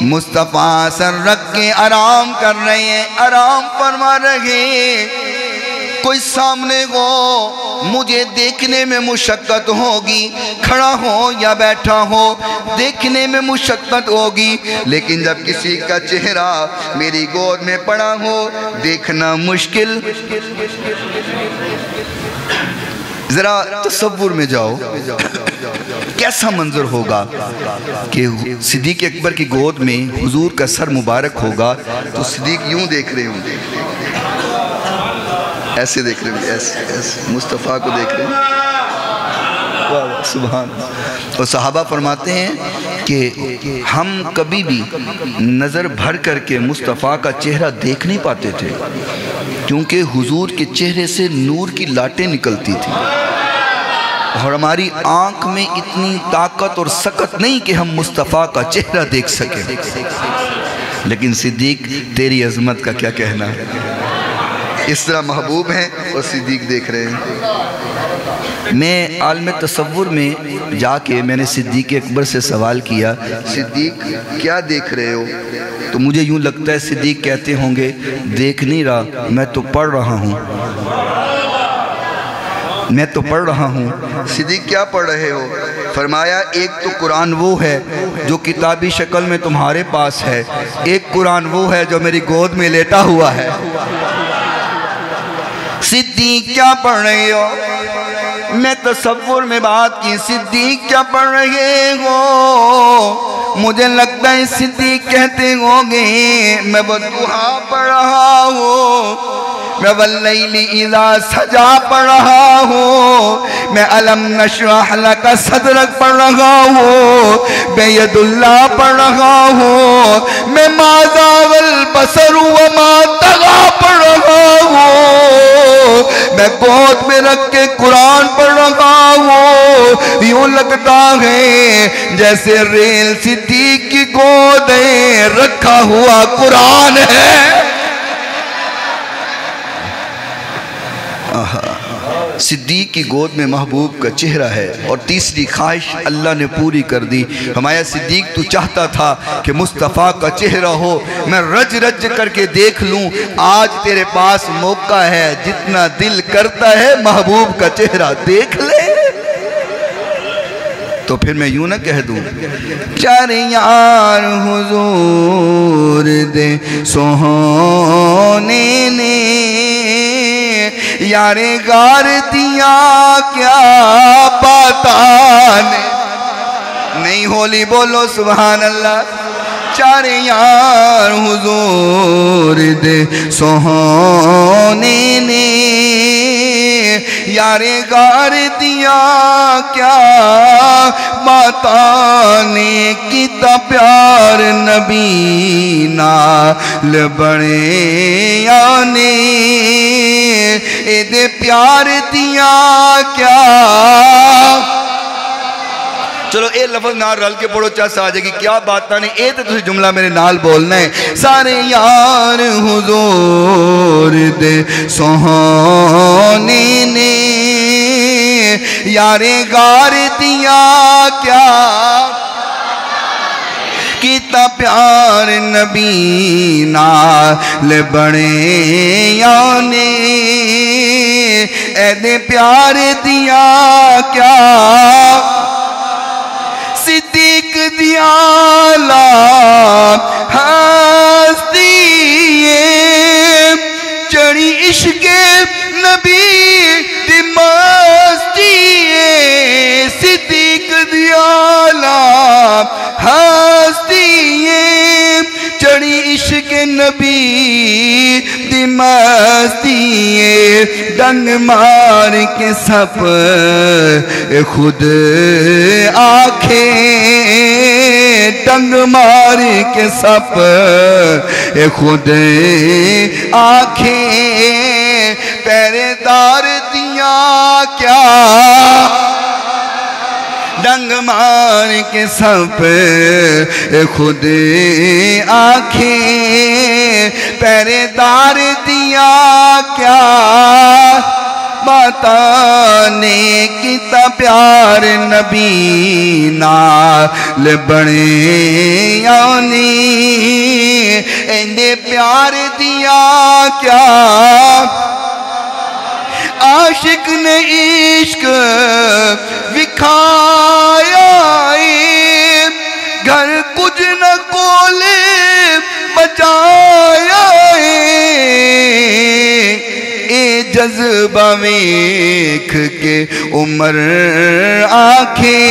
مصطفیٰ سر رکھ کے آرام کر رہے ہیں، آرام فرما رہے ہیں۔ کوئی سامنے ہو مجھے دیکھنے میں مشقت ہوگی، کھڑا ہو یا بیٹھا ہو دیکھنے میں مشقت ہوگی، لیکن جب کسی کا چہرہ میری گود میں پڑا ہو دیکھنا مشکل۔ ذرا تصور میں جاؤ کیسا منظر ہوگا کہ صدیق اکبر کی گود میں حضور کا سر مبارک ہوگا تو صدیق یوں دیکھ رہے ہوں گے، ایسے دیکھ رہے ہیں، ایسے مصطفیٰ کو دیکھ رہے ہیں، سبحان۔ اور صحابہ فرماتے ہیں کہ ہم کبھی بھی نظر بھر کر کے مصطفیٰ کا چہرہ دیکھ نہیں پاتے تھے کیونکہ حضور کے چہرے سے نور کی لاٹیں نکلتی تھی، اور ہماری آنکھ میں اتنی طاقت اور سکت نہیں کہ ہم مصطفیٰ کا چہرہ دیکھ سکیں۔ لیکن صدیق تیری عظمت کا کیا کہنا ہے، اس طرح محبوب ہیں اور صدیق دیکھ رہے ہیں۔ میں عالم تصور میں جا کے میں نے صدیق اکبر سے سوال کیا صدیق کیا دیکھ رہے ہو؟ تو مجھے یوں لگتا ہے صدیق کہتے ہوں گے دیکھ نہیں رہا، میں تو پڑھ رہا ہوں، میں تو پڑھ رہا ہوں۔ صدیق کیا پڑھ رہے ہو؟ فرمایا ایک تو قرآن وہ ہے جو کتابی شکل میں تمہارے پاس ہے، ایک قرآن وہ ہے جو میری گود میں لیٹا ہوا ہے۔ صدیق کیا پڑھ رہے ہو؟ میں تصور میں بات کی صدیق کیا پڑھ رہے ہو؟ مجھے لگتا ہے صدیق کہتے ہوں گے میں والضحیٰ پڑھ رہا ہوں، میں واللیل اذا سجا پڑھ رہا ہوں، میں الم نشرح لک صدرک پڑھ رہا ہوں، میں ید اللہ پڑھ رہا ہوں، میں ما زاغ البصر وما طغى پڑھ رہا ہوں، میں گود میں رکھ کے قرآن پڑھ رہا ہوں، یوں لگتا ہے جیسے ریل صدیق کی گود میں رکھا ہوا قرآن ہے۔ صدیق کی گود میں محبوب کا چہرہ ہے۔ اور تیسری خواہش اللہ نے پوری کر دی۔ ہمارا صدیق تو چاہتا تھا کہ مصطفیٰ کا چہرہ ہو، میں رج رج کر کے دیکھ لوں۔ آج تیرے پاس موقع ہے، جتنا دل کرتا ہے محبوب کا چہرہ دیکھ لے۔ تو پھر میں یوں نہ کہہ دوں، چار یار حضور دے سوہنے نے یارے غار دیا کیا باتانے، نہیں ہولی بولو سبحان اللہ۔ چار یار حضور دے سوہنے نے یارے غار دیا کیا باتانے، کیتا پیار نبی نال بڑے یانے، اے دے پیار دیا کیا۔ چلو اے لفظ نال رل کے پڑھو، چاہ سا جائے گی کیا باتاں نے، اے تے تسی جملہ میرے نال بولنا ہے۔ سارے یار حضور دے سوہنے نے یارے غار دیا کیا، کیتا پیار نبی نال بڑے یانے، اے دے پیار دیا کیا۔ صدیق دیالا ہستی چڑی عشق نبی دی مستی، صدیق دیالا ہستی چڑی عشق نبی دی مستی، ڈنگ مار کے سب خود آنکھیں، ڈنگ مار کے سب خود آنکھیں، پہرے دار دیا کیا، ڈنگ مار کے سب خود آنکھیں، پہرے دار دیا کیا، باتانے کیتا پیار نبی نال بڑے یانے، اندے پیار دیا کیا۔ عاشق نے عشق وکھایا ہے، گھر کچھ نہ کولے بچایا ہے، اے جذبہ ویکھ کے عمر آنکھیں،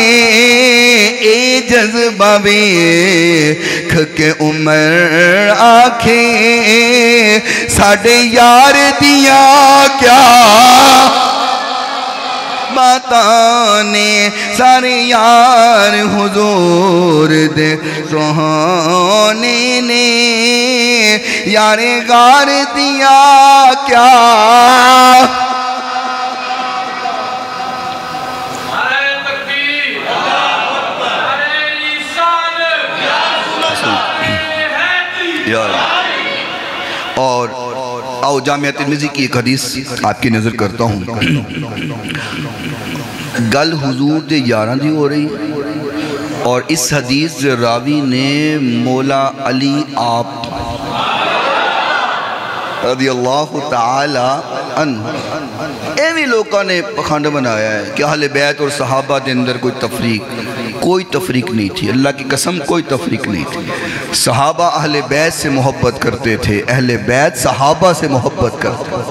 اے جذبہ ویکھ کے عمر آنکھیں، ساڑھے یار دیا کیا باتانے، سارے یار حضور دے سوہنے نے یارے غار دیا کیا۔ اور آؤ جامعہ ترمذی کی ایک حدیث آپ کی نظر کرتا ہوں۔ گل حضور دے یاراں دی ہو رہی، اور اس حدیث راوی نے مولا علی آپ رضی اللہ تعالی عنہ، ایویں لوگوں نے پخانڈ بنایا ہے کہ اہل بیت اور صحابہ دے اندر کوئی تفریق نہیں تھی، اللہ کی قسم کوئی تفریق نہیں تھی۔ صحابہ اہل بیت سے محبت کرتے تھے، اہل بیت صحابہ سے محبت کرتے تھے۔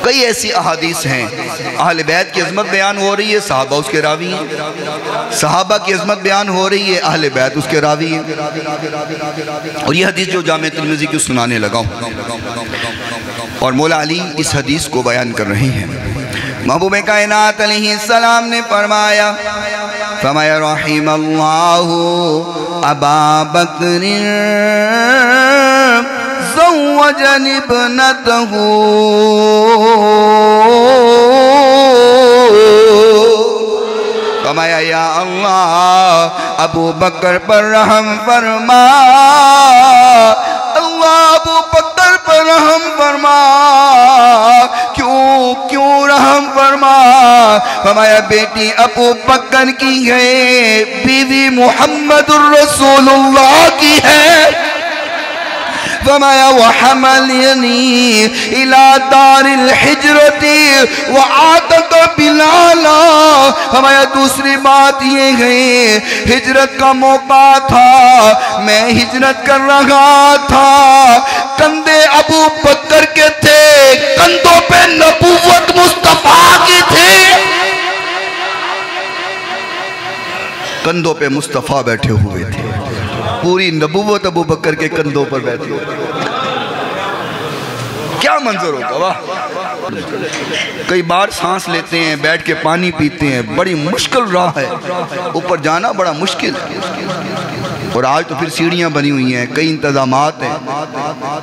کئی ایسی احادیث ہیں، اہل بیت کی عظمت بیان ہو رہی ہے، صحابہ اس کے راوی ہیں، صحابہ کی عظمت بیان ہو رہی ہے، اہل بیت اس کے راوی ہیں۔ اور یہ حدیث جو جامعہ ترمذی کی سنانے لگا ہوں، اور مولا علی اس حدیث کو بیان کر رہے ہیں۔ محبوب کائنات علیہ السلام نے فرمایا رحم اللہ ابا بکر زوجن ابنتہ فرمایا یا اللہ ابو بکر پر رحم فرما، اللہ ابو بکر پر رحم فرما، کیوں رحم فرما؟ فرمایا بیٹی ابو بکر کی ہے، بیوی محمد الرسول اللہ کی ہے۔ فرمایا وحملنی الى دار الحجرت وعاتق بلالا۔ فرمایا دوسری بات یہ ہے ہجرت کا موقع تھا، میں ہجرت کر رہا تھا، کندھے ابو بکر کے تھے، کندھوں پہ نبوت مصطفیٰ کی تھی، کندھوں پہ مصطفیٰ بیٹھے ہوئے تھے، پوری نبوت ابو بکر کے کندھوں پر بیٹھے ہوئے۔ کیا منظر ہوگا واہ! کئی بار سانس لیتے ہیں، بیٹھ کے پانی پیتے ہیں، بڑی مشکل راہ ہے، اوپر جانا بڑا مشکل ہے، اور آج تو پھر سیڑھیاں بنی ہوئی ہیں، کئی انتظامات ہیں،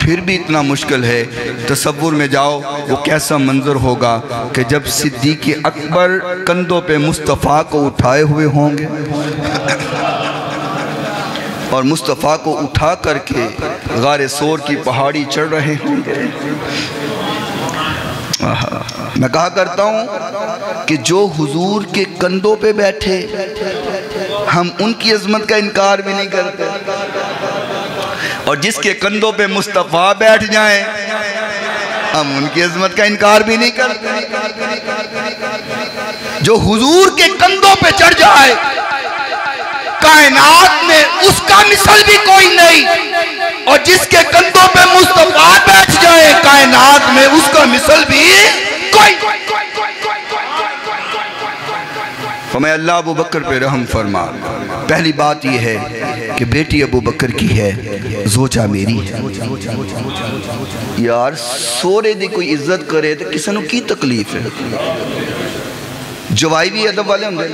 پھر بھی اتنا مشکل ہے۔ تصور میں جاؤ وہ کیسا منظر ہوگا کہ جب صدیق اکبر کندھوں پہ مصطفیٰ کو اٹھائے ہوئے ہوں گے اور مصطفیٰ کو اٹھا کر کے غار سور کی پہاڑی چڑھ رہے ہوں گے۔ میں کہا کرتا ہوں کہ جو حضور کے کندھوں پہ بیٹھے ہم ان کی عظمت کا انکار بھی نہیں کرتے، اور جس کے کندھوں پہ مصطفیٰ بیٹھ جائیں ہم ان کی عظمت کا انکار بھی نہیں کرتے۔ جو حضور کے کندھوں پہ چڑھ جائے کائنات میں اس کا مثل بھی کوئی نہیں، اور جس کے کندھوں پہ مصطفیٰ بیٹھ جائے کائنات میں اس کا مثل بھی کوئی۔ فرمایا اللہ ابو بکر پہ رحم فرما۔ پہلی بات یہ ہے کہ بیٹی ابو بکر کی ہے، زوجہ میری ہے۔ یار سورے دی کوئی عزت کرے تو کسی نو کی تکلیف ہے؟ جوائی بھی ادب والے ہوں گے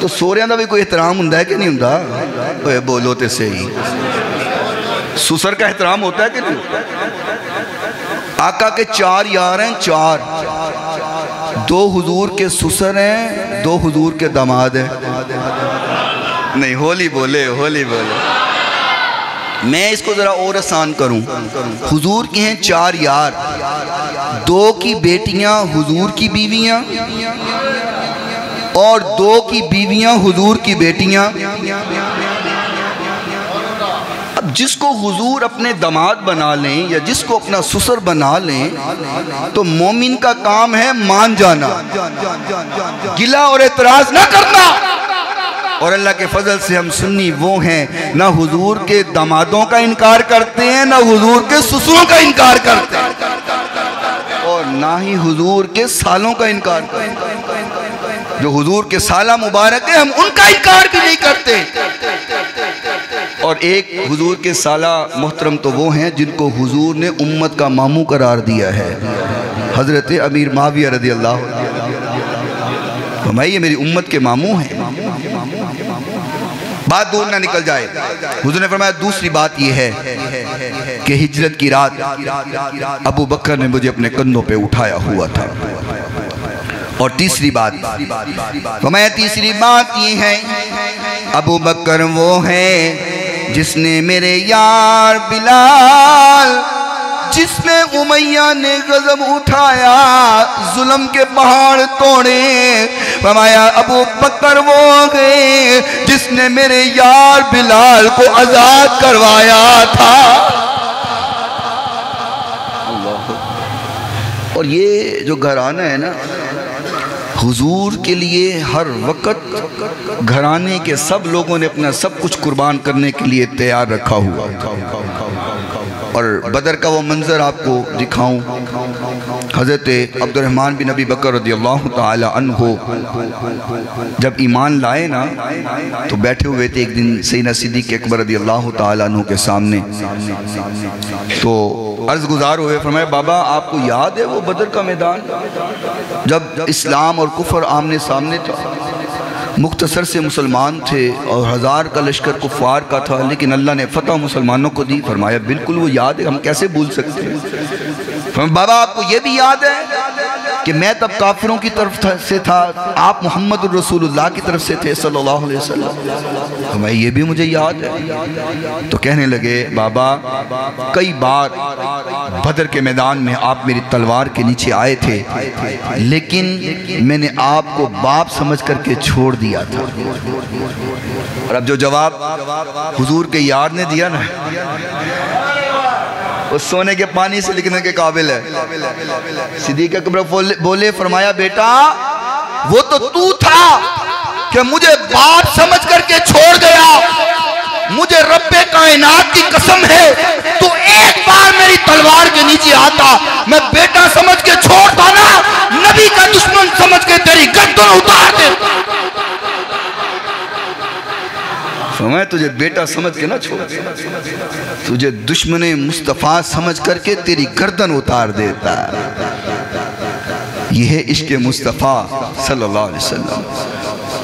تو سوریاں دا بھی کوئی احترام ہوں ہے کہ نہیں ہوں؟ اے بولو تے صحیح، سسر کا احترام ہوتا ہے کہ نہیں؟ آقا کے 4 یار ہیں، 4، 2 حضور کے سسر ہیں، 2 حضور کے داماد ہیں۔ نہیں ہولی بولے، ہولی بولے۔ میں اس کو ذرا اور آسان کروں، حضور کی ہیں 4 یار، 2 کی بیٹیاں حضور کی بیویاں اور 2 کی بیویاں حضور کی بیٹیاں۔ اب جس کو حضور اپنے داماد بنا لیں یا جس کو اپنا سسر بنا لیں تو مومن کا کام ہے مان جانا، گلہ اور اعتراض نہ کرنا۔ اور اللہ کے فضل سے ہم سنی وہ ہیں نہ حضور کے دامادوں کا انکار کرتے ہیں، نہ حضور کے سسروں کا انکار کرتے ہیں، اور نہ ہی حضور کے سالوں کا انکار کرتے ہیں۔ جو حضور کے سالہ مبارک ہیں ہم ان کا انکار بھی نہیں کرتے۔ اور ایک حضور کے سالہ محترم تو وہ ہیں جن کو حضور نے امت کا ماموں قرار دیا ہے، حضرت امیر معاویہ رضی اللہ عنہ۔ فرمائیے میری امت کے ماموں ہیں، بات دور نہ نکل جائے۔ حضور نے فرمایا دوسری بات یہ ہے کہ ہجرت کی رات ابو بکر نے مجھے اپنے کندھوں پہ اٹھایا ہوا تھا۔ اور تیسری بات فرمایا، تیسری بات یہ ہے ابو بکر وہ ہے جس نے میرے یار بلال، جس میں امیہ نے غضب اٹھایا، ظلم کے پہاڑ توڑے، فرمایا ابو بکر وہ گئے جس نے میرے یار بلال کو آزاد کروایا تھا۔ اور یہ جو گھرانہ ہے نا، حضور کے لیے ہر وقت گھرانے کے سب لوگوں نے اپنا سب کچھ قربان کرنے کے لیے تیار رکھا ہوا۔ اور بدر کا وہ منظر آپ کو دکھاؤں، حضرت عبد الرحمن بن ابی بکر رضی اللہ تعالی عنہ جب ایمان لائے نا تو بیٹھے ہوئے تھے ایک دن سیدنا صدیق اکبر رضی اللہ تعالی عنہ کے سامنے، تو عرض گزار ہوئے، فرمایا بابا آپ کو یاد ہے وہ بدر کا میدان جب اسلام اور کفر آمنے سامنے تھا؟ مختصر سے مسلمان تھے اور 1000 کا لشکر کفار کا تھا، لیکن اللہ نے فتح مسلمانوں کو دی۔ فرمایا بالکل وہ یاد ہے، ہم کیسے بھول سکتے ہیں؟ فرمایا بابا آپ کو یہ بھی یاد ہے کہ میں تب کافروں کی طرف سے تھا، آپ محمد الرسول اللہ کی طرف سے تھے صلی اللہ علیہ وسلم؟ فرمایا یہ بھی مجھے یاد ہے۔ تو کہنے لگے بابا کئی بار بدر کے میدان میں آپ میری تلوار کے نیچے آئے تھے، لیکن میں نے آپ کو باپ سمجھ کر کے چھوڑ دیا تھا۔ اور اب جو جواب حضور کے یار نے دیا نا، وہ سونے کے پانی سے لکھنے کے قابل ہے۔ صدیق اکبر بولے، فرمایا بیٹا وہ تو تھا کہ مجھے باپ سمجھ کر کے چھوڑ گیا، مجھے رب کائنات کی قسم ہے تو ایک بار میری تلوار کے نیچے آتا، میں بیٹا سمجھ کے چھوڑتا نا، نبی کا دشمن سمجھ کے تیری گردن اتار دے۔ میں تجھے بیٹا سمجھ کے نہ چھوڑ، تجھے دشمن مصطفیٰ سمجھ کر کے تیری گردن اتار دیتا۔ یہ ہے عشق مصطفیٰ صلی اللہ علیہ وسلم۔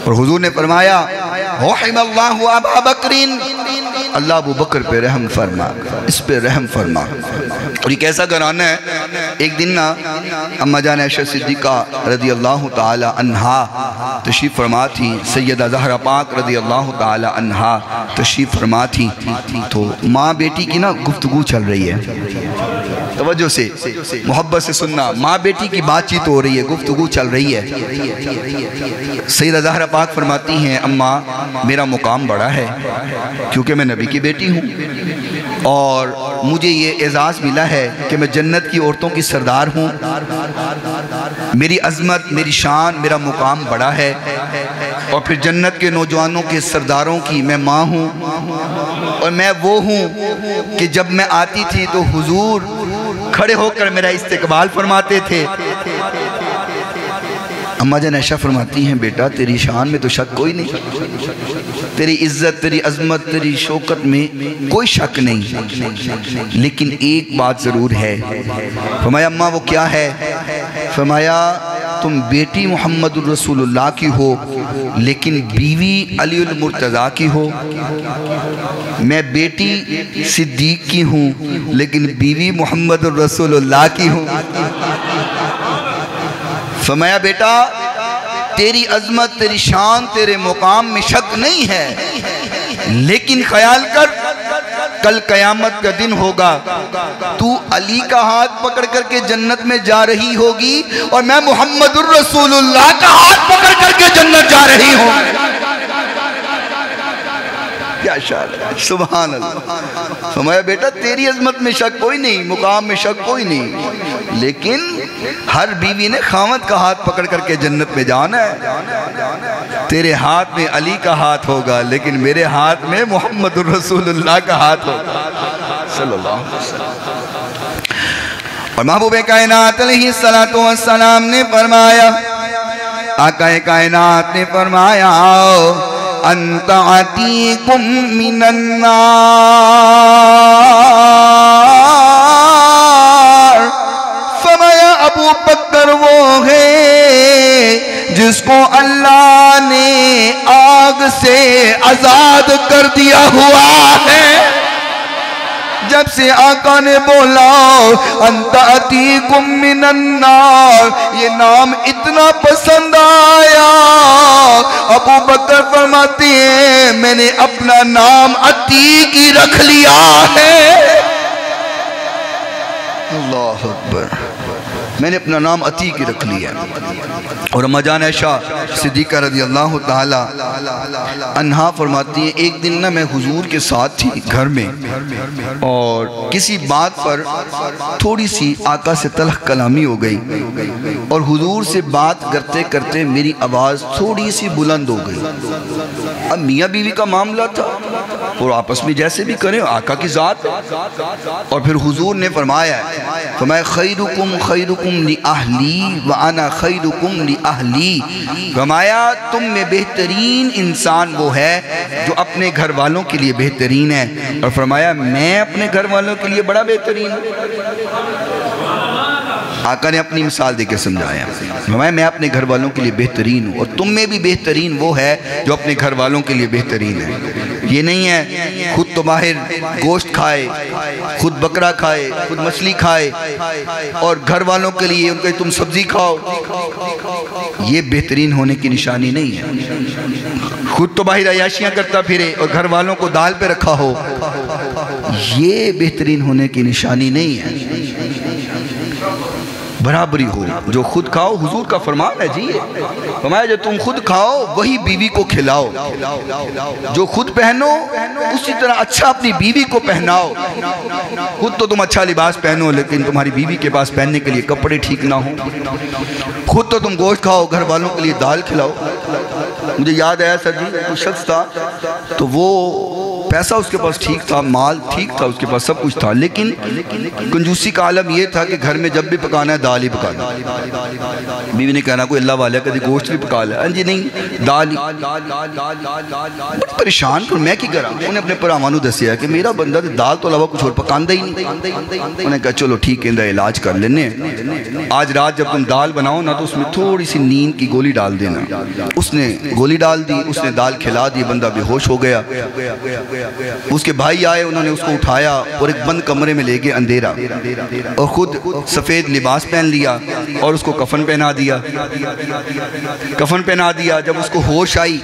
اور حضور نے فرمایا رحم اللہ ابا بکرین، اللہ ابو بکر پہ رحم فرما، اس پہ رحم فرما۔ اور یہ کیسا گھرانہ ہے، ایک دن نا اما جان عائشہ صدیقہ رضی اللہ تعالی عنہا تشریف فرما تھی، سیدہ زہرا پاک رضی اللہ تعالی عنہا تشریف فرما تھی، تو ماں بیٹی کی نا گفتگو چل رہی ہے، توجہ سے محبت سے سننا، ماں بیٹی کی بات چیت ہو رہی ہے، گفتگو چل رہی ہے۔ سیدہ زہرا پاک فرماتی ہیں اماں میرا مقام بڑا ہے کیونکہ میں نبی کی بیٹی ہوں، اور مجھے یہ اعزاز ملا ہے کہ میں جنت کی عورتوں کی سردار ہوں، میری عظمت، میری شان، میرا مقام بڑا ہے، اور پھر جنت کے نوجوانوں کے سرداروں کی میں ماں ہوں، اور میں وہ ہوں کہ جب میں آتی تھی تو حضور کھڑے ہو کر میرا استقبال فرماتے تھے۔ اماں جان عائشہ فرماتی ہیں بیٹا تیری شان میں تو شک کوئی نہیں، تیری عزت، تیری عظمت، تیری شوکت میں کوئی شک نہیں، لیکن ایک بات ضرور ہے۔ فرمایا اماں وہ کیا ہے؟ فرمایا تم بیٹی محمد الرسول اللہ کی ہو لیکن بیوی علی المرتضیٰ کی ہو، میں بیٹی صدیق کی ہوں لیکن بیوی محمد الرسول اللہ کی ہوں۔ فرمایا بیٹا تیری عظمت، تیری شان، تیرے مقام میں شک نہیں ہے، لیکن خیال کر کل قیامت کا دن ہوگا، تو علی کا ہاتھ پکڑ کر کے جنت میں جا رہی ہوگی اور میں محمد الرسول اللہ کا ہاتھ پکڑ کر کے جنت جا رہی ہوں۔ کیا شاعر ہے، سبحان اللہ۔ فرمایا بیٹا تیری عظمت میں شک کوئی نہیں، مقام میں شک کوئی نہیں، لیکن ہر بیوی نے خاوند کا ہاتھ پکڑ کر کے جنت میں جانا ہے۔ تیرے ہاتھ میں علی کا ہاتھ ہوگا لیکن میرے ہاتھ میں محمد الرسول اللہ کا ہاتھ ہوگا صلی اللہ علیہ وسلم۔ اور محبوب کائنات علیہ السلام نے فرمایا، آقا کائنات نے فرمایا انت عتیقم من النار، فرمایا ابو بکر وہ ہے جس کو اللہ نے آگ سے آزاد کر دیا ہوا ہے۔ جب سے آقا نے بولا انت عتیقم من النار، یہ نام اتنا پسند آیا، ابو بکر فرماتے ہیں میں نے اپنا نام عتیق ہی رکھ لیا ہے۔ اللہ اکبر، میں نے اپنا نام عتیق ہی رکھ لیا۔ اور اما جان عائشہ صدیقہ رضی اللہ تعالی عنہا فرماتی ہیں ایک دن میں حضور کے ساتھ تھی گھر میں، اور کسی بات پر تھوڑی سی آقا سے تلخ کلامی ہو گئی، اور حضور سے بات کرتے کرتے میری آواز تھوڑی سی بلند ہو گئی۔ اب میاں بیوی کا معاملہ تھا اور آپس میں جیسے بھی کریں، آقا کی ذات۔ اور پھر حضور نے فرمایا خیرکم خیرکم لأہلی وانا خیرکم لأہلی، فرمایا تم میں بہترین انسان وہ ہے جو اپنے گھر والوں کے لیے بہترین ہے، اور فرمایا میں اپنے گھر والوں کے لیے بڑا بہترین ہوں۔ آقا نے اپنی مثال دے کے سمجھایا، میں اپنے گھر والوں کے لیے بہترین ہوں، اور تم میں بھی بہترین وہ ہے جو اپنے گھر والوں کے لیے بہترین ہے۔ یہ نہیں ہے خود تو باہر گوشت کھائے، خود بکرا کھائے، خود مچھلی کھائے، اور گھر والوں کے لیے ان کے تم سبزی کھاؤ۔ یہ بہترین ہونے کی نشانی نہیں ہے۔ خود تو باہر عیاشیاں کرتا پھرے اور گھر والوں کو دال پہ رکھا ہو، یہ بہترین ہونے کی نشانی نہیں ہے۔ برابری ہو، جو خود کھاؤ، حضور کا فرمان ہے جی، فرمایا جو تم خود کھاؤ وہی بیوی کو کھلاؤ، جو خود پہنو اسی طرح اچھا اپنی بیوی کو پہناؤ۔ خود تو تم اچھا لباس پہنو لیکن تمہاری بیوی کے پاس پہننے کے لیے کپڑے ٹھیک نہ ہوں۔ خود تو تم گوشت کھاؤ، گھر والوں کے لیے دال کھلاؤ۔ مجھے یاد آیا سر جی، کوئی شخص تھا تو وہ پیسہ اس کے پاس ٹھیک تھا، مال ٹھیک تھا، اس کے پاس سب کچھ تھا، لیکن کنجوسی کا عالم یہ تھا کہ گھر میں جب بھی پکانا ہے دال ہی پکانا۔ بیوی نے کہنا کوئی اللہ والا ہے کدھی گوشت بھی پکا لیا، جی نہیں دال ہی۔ پریشان پر میں کی کرا، انہیں اپنے پراوانو دسیا کہ میرا بندہ دال تو علاوہ کچھ اور پکاندہ ہی نہیں۔ انہیں کہا چلو ٹھیک ہے علاج کر لینے، آج رات جب تم دال بناؤ نا تو اس میں تھوڑی سی نیند کی گولی ڈال دینا۔ اس نے گولی ڈال دی، اس نے دال کھلا دی، بندہ بے ہوش ہو گیا۔ اس کے بھائی آئے، انہوں نے اس کو اٹھایا اور ایک بند کمرے میں لے گئے اندھیرا، اور خود سفید لباس پہن لیا اور اس کو کفن پہنا دیا۔ کفن پہنا دیا، جب اس کو ہوش آئی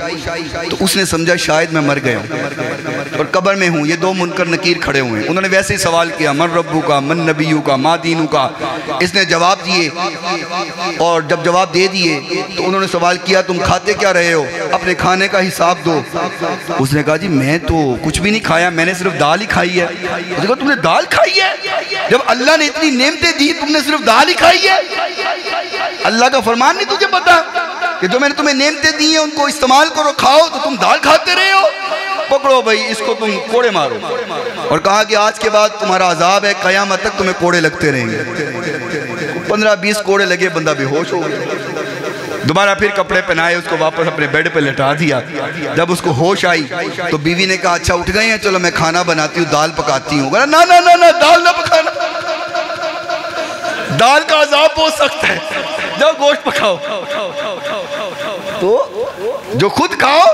تو اس نے سمجھا شاید میں مر گیا ہوں اور قبر میں ہوں، یہ دو منکر نکیر کھڑے ہوئے ہیں۔ انہوں نے ویسے ہی سوال کیا من ربو کا، من نبیو کا، ما دینو کا۔ اس نے جواب دیے، اور جب جواب دے دیے تو انہوں نے سوال کیا تم کھاتے کیا رہے ہو، اپنے کھانے کا حساب دو۔ اس نے کہا جی میں تو کچھ بھی نہیں کھایا، میں نے صرف دال ہی کھائی ہے۔ اس نے کہا تم نے دال کھائی ہے؟ جب اللہ نے اتنی نعمتیں دی تم نے صرف دال ہی کھائی ہے؟ اللہ کا فرمان نہیں تجھے پتا کہ جو میں نے تمہیں نعمتیں دی ہیں ان کو استعمال کرو، کھاؤ، تو تم دال کھاتے رہے ہو؟ پکڑو بھائی اس کو، تم کوڑے مارو۔ اور کہا کہ آج کے بعد تمہارا عذاب ہے، قیامت تک تمہیں کوڑے لگتے رہیں گے۔ 15-20 کوڑے لگے، بندہ بے ہوش ہو گیا۔ دوبارہ پھر کپڑے پہنائے، اس کو واپس اپنے بیڈ پہ لٹا دیا۔ جب اس کو ہوش آئی تو بیوی نے کہا اچھا اٹھ گئے ہیں، چلو میں کھانا بناتی ہوں، دال پکاتی ہوں۔ نا نا نا نا دال نہ پکانا، دال کا عذاب بہت سخت ہے، جاؤ گوشت پکاؤ۔ تو جو خود کھاؤ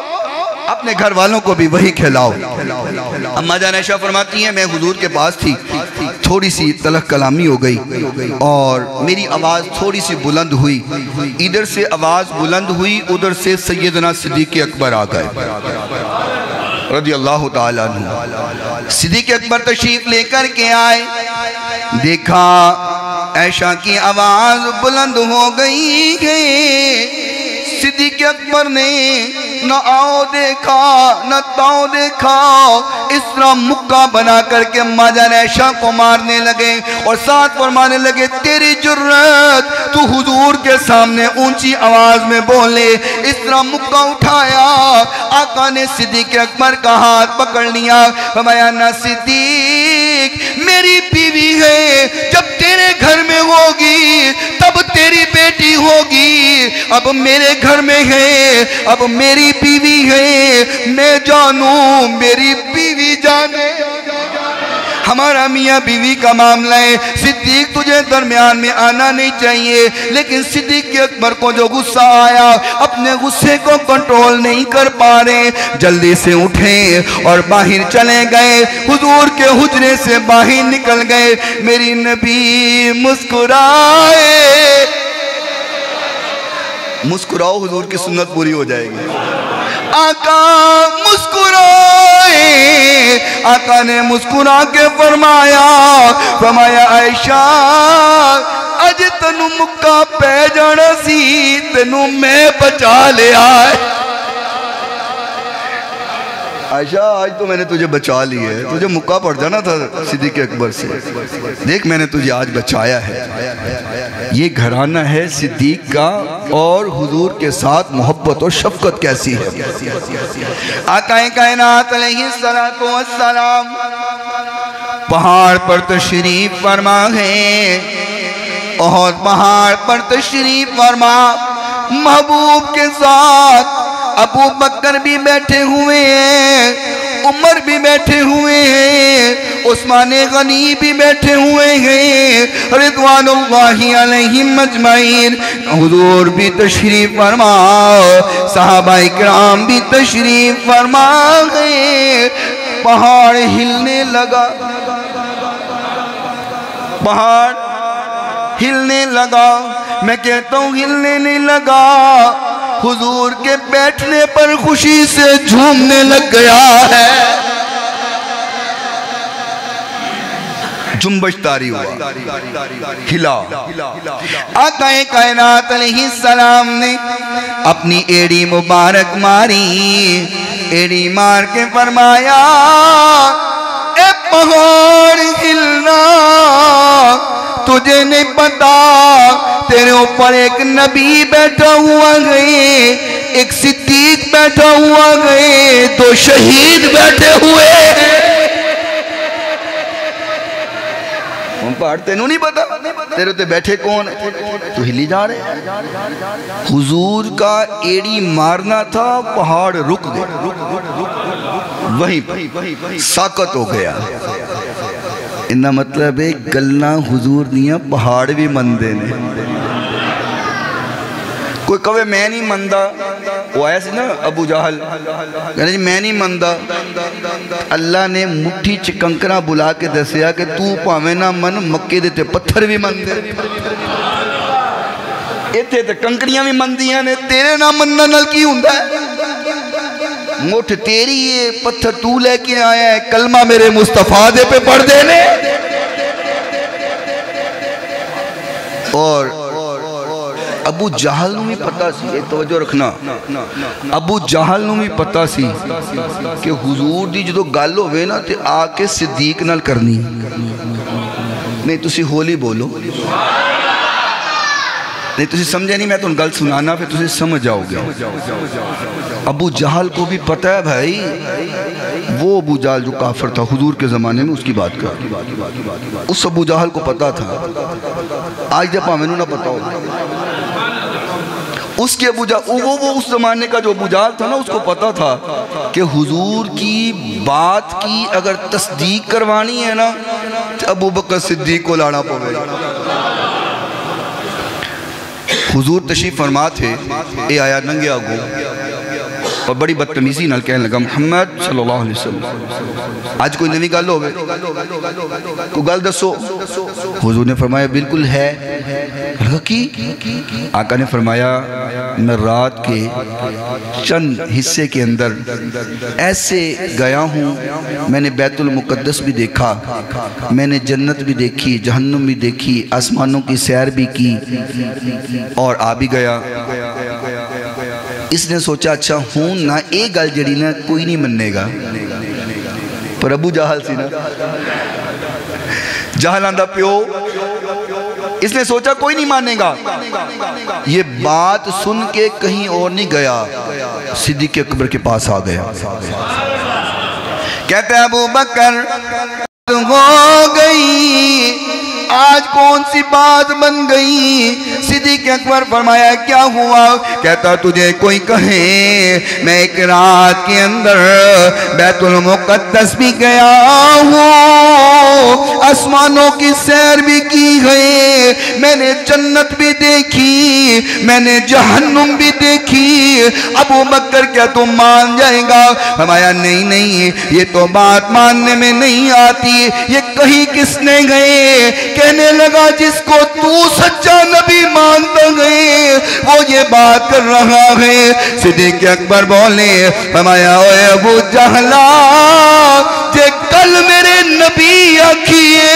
اپنے گھر والوں کو بھی وہی کھلاؤ۔ اماں جان عائشہ فرماتی ہیں میں حضور کے پاس تھی، تھوڑی سی تلخ کلامی ہو گئی اور میری آواز تھوڑی سی بلند ہوئی، ادھر سے آواز بلند ہوئی، ادھر سے سیدنا صدیق اکبر آ گئے رضی اللہ تعالیٰ عنہ۔ صدیق اکبر تشریف لے کر کے آئے، دیکھا عائشہ کی آواز بلند ہو گئی ہے۔ صدیق اکبر نے نہ آؤ دیکھا نہ تاؤ دیکھا، اس طرح مکہ بنا کر کے اماں جان عائشہ کو مارنے لگے اور ساتھ فرمانے لگے تیری جرات تو حضور کے سامنے اونچی آواز میں بولے۔ اس طرح مکہ اٹھایا، آقا نے صدیق اکبر کا ہاتھ پکڑ لیا، فرمایا نہ صدیق میری بیوی ہے، جب تیرے گھر میں ہوگی تب تیری بیٹی ہوگی، اب میرے گھر میں ہے، اب میری بیوی ہے، میں جانوں میری بیوی جانے۔ ہمارا میاں بیوی کا معاملہ ہے، صدیق تجھے درمیان میں آنا نہیں چاہیے، لیکن صدیق اکبر کو جو غصہ آیا اپنے غصے کو کنٹرول نہیں کر پا رہے، جلدی سے اٹھے اور باہر چلے گئے، حضور کے حجرے سے باہر نکل گئے۔ میری نبی مسکرائے، مسکراؤ حضور کی سنت پوری ہو جائے گی۔ آقا مسکرائے، آقا نے مسکرا کے فرمایا عائشہ اج تنو مکہ پہ جانا سی، تنو میں بچا لے آئے۔ عائشہ آج تو میں نے تجھے بچا لی ہے، تجھے مکہ پڑ جانا تھا صدیق اکبر سے، دیکھ میں نے تجھے آج بچایا ہے۔ یہ گھرانہ ہے صدیق کا، اور حضور کے ساتھ محبت اور شفقت کیسی ہے۔ آقا کائنات علیہ السلام پہاڑ پر تشریف فرما ہے، اور پہاڑ پر تشریف فرما، محبوب کے ساتھ ابو بکر بھی بیٹھے ہوئے ہیں، عمر بھی بیٹھے ہوئے ہیں، عثمان غنی بھی بیٹھے ہوئے ہیں رضوان اللہ علیہم اجمعین، حضور بھی تشریف فرما، صحابہ کرام بھی تشریف فرما گئے۔ پہاڑ ہلنے لگا، پہاڑ ہلنے لگا، میں کہتا ہوں ہلنے نہیں لگا، حضور کے بیٹھنے پر خوشی سے جھومنے لگ گیا ہے، جنبش طاری ہوا، ہلا۔ آقا کائنات علیہ السلام نے اپنی ایڑی مبارک ماری، ایڑی مار کے فرمایا اے پہاڑ ہلنا، تجھے نہیں پتا تیرے اوپر ایک نبی بیٹھا ہوا گئے، ایک صدیق بیٹھا ہوا گئے، دو شہید بیٹھے ہوئے ہیں۔ ان پہاڑ تینوں نہیں پتا تیرے تے بیٹھے کون ہے، تو ہلی جا رہے۔ حضور کا ایڑی مارنا تھا، پہاڑ رک گئے، وہیں ساکت ہو گیا۔ انہا مطلب ہے گلنا حضور دیاں پہاڑ بھی مندے نے۔ کوئی کہے میں نہیں مندہ، وہ آیا سی نا ابو جہل، کہنے جی میں نہیں مندہ، اللہ نے مٹھی چکنکرہ بلا کے دسیا کہ تو پاویں نہ من، مکے دیتے پتھر بھی مندے، ایتھے تے کنکریاں بھی مندیاں نے، تیرے نہ مننا نل کی ہوندہ ہے، مٹھ تیری یہ پتھر تو لے کے آیا ہے، کلمہ میرے مصطفیٰ دے پہ پڑھ دینے۔ اور ابو جہل نو بھی پتا سی، ایک توجہ رکھنا، ابو جہل نو بھی پتا سی کہ حضور دی جدو گل ہوئے نا تے آ کے صدیق نال کرنی، نہیں تسی ہولی بولو، نہیں تسی سمجھے نہیں، میں تو ان گل سنانا پھر تسی سمجھ جاؤ گے۔ ابو جہل کو بھی پتہ ہے بھائی، وہ ابو جہل جو کافر تھا حضور کے زمانے میں، اس کی بات کر، اس ابو جہل کو پتہ تھا، آج جب ہمیں نہ پتہ ہوگا، اس کے ابو جہل، وہ اس زمانے کا جو ابو جہل تھا نا، اس کو پتہ تھا کہ حضور کی بات کی اگر تصدیق کروانی ہے نا تو ابو بکر صدیق کو لانا پڑے۔ حضور تشریف فرما تھے، اے آیا ننگے آگو، اور بڑی بدتمیزی نال کہنے لگا محمد صلی اللہ علیہ وسلم آج کوئی نوی گل ہوگے، کوئی گل دسو۔ حضور نے فرمایا بالکل ہے۔ لگا کی؟ آقا نے فرمایا میں رات کے چند حصے کے اندر ایسے گیا ہوں، میں نے بیت المقدس بھی دیکھا، میں نے جنت بھی دیکھی، جہنم بھی دیکھی، آسمانوں کی سیر بھی کی، اور آ بھی گیا۔ اس نے سوچا اچھا ہوں نہ ایک گل جڑی نا کوئی نہیں مننے گا، پر ابو جہل سی نا، جہل آندہ پیو، اس نے سوچا کوئی نہیں مانے گا۔ یہ بات سن کے کہیں اور نہیں گیا، صدیق اکبر کے پاس آ گیا، کہتے ہیں ابو بکر ہو گئی، آج کون سی بات بن گئی؟ صدیق اکبر فرمایا کیا ہوا؟ کہتا تجھے کوئی کہے میں ایک رات کے اندر بیت المقدس بھی گیا ہوں، آسمانوں کی سیر بھی کی ہے، میں نے جنت بھی دیکھی، میں نے جہنم بھی دیکھی۔ ابو بکر کیا تم مان جائے گا؟ فرمایا نہیں نہیں، یہ تو بات ماننے میں نہیں آتی، یہ کہیں کس نے گئے؟ کہنے لگا جس کو تو سچا نبی مانتا گئے وہ یہ بات کر رہا ہے۔ صدیق اکبر بولے، فرمایا اوے ابو جہلا جے کل میرے نبی آکھیے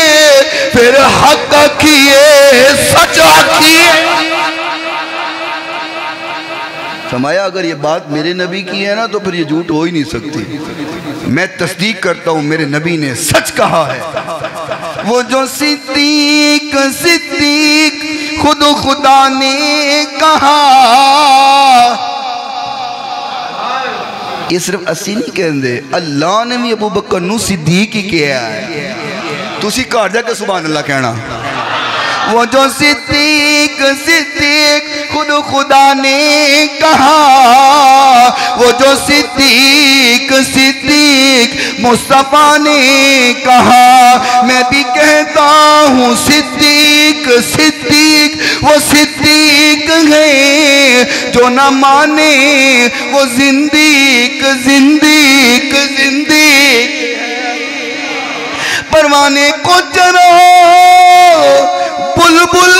پھر حق آکھیے، سچ آکھیے۔ فرمایا اگر یہ بات میرے نبی کی ہے نا تو پھر یہ جھوٹ ہو ہی نہیں سکتی، میں تصدیق کرتا ہوں میرے نبی نے سچ کہا ہے۔ وہ جو صدیق صدیق خود خدا نے کہا، یہ صرف اسی نہیں کہندے، اللہ نے بھی ابو بکر نو صدیق ہی کیا ہے۔ تو اسی کار جا کے سبحان اللہ کہنا، وہ جو صدیق صدیق خود خدا نے کہا، وہ جو صدیق صدیق مصطفیٰ نے کہا، میں بھی کہتا ہوں صدیق صدیق وہ صدیق ہے، جو نہ مانے وہ زندیق زندیق زندیق۔ پروانے کو چرا بلبل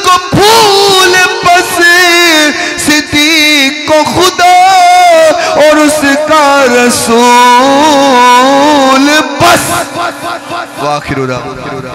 کو پھول بس، صدیق کو خدا اور اس کا رسول بس۔ وآخر دعوانا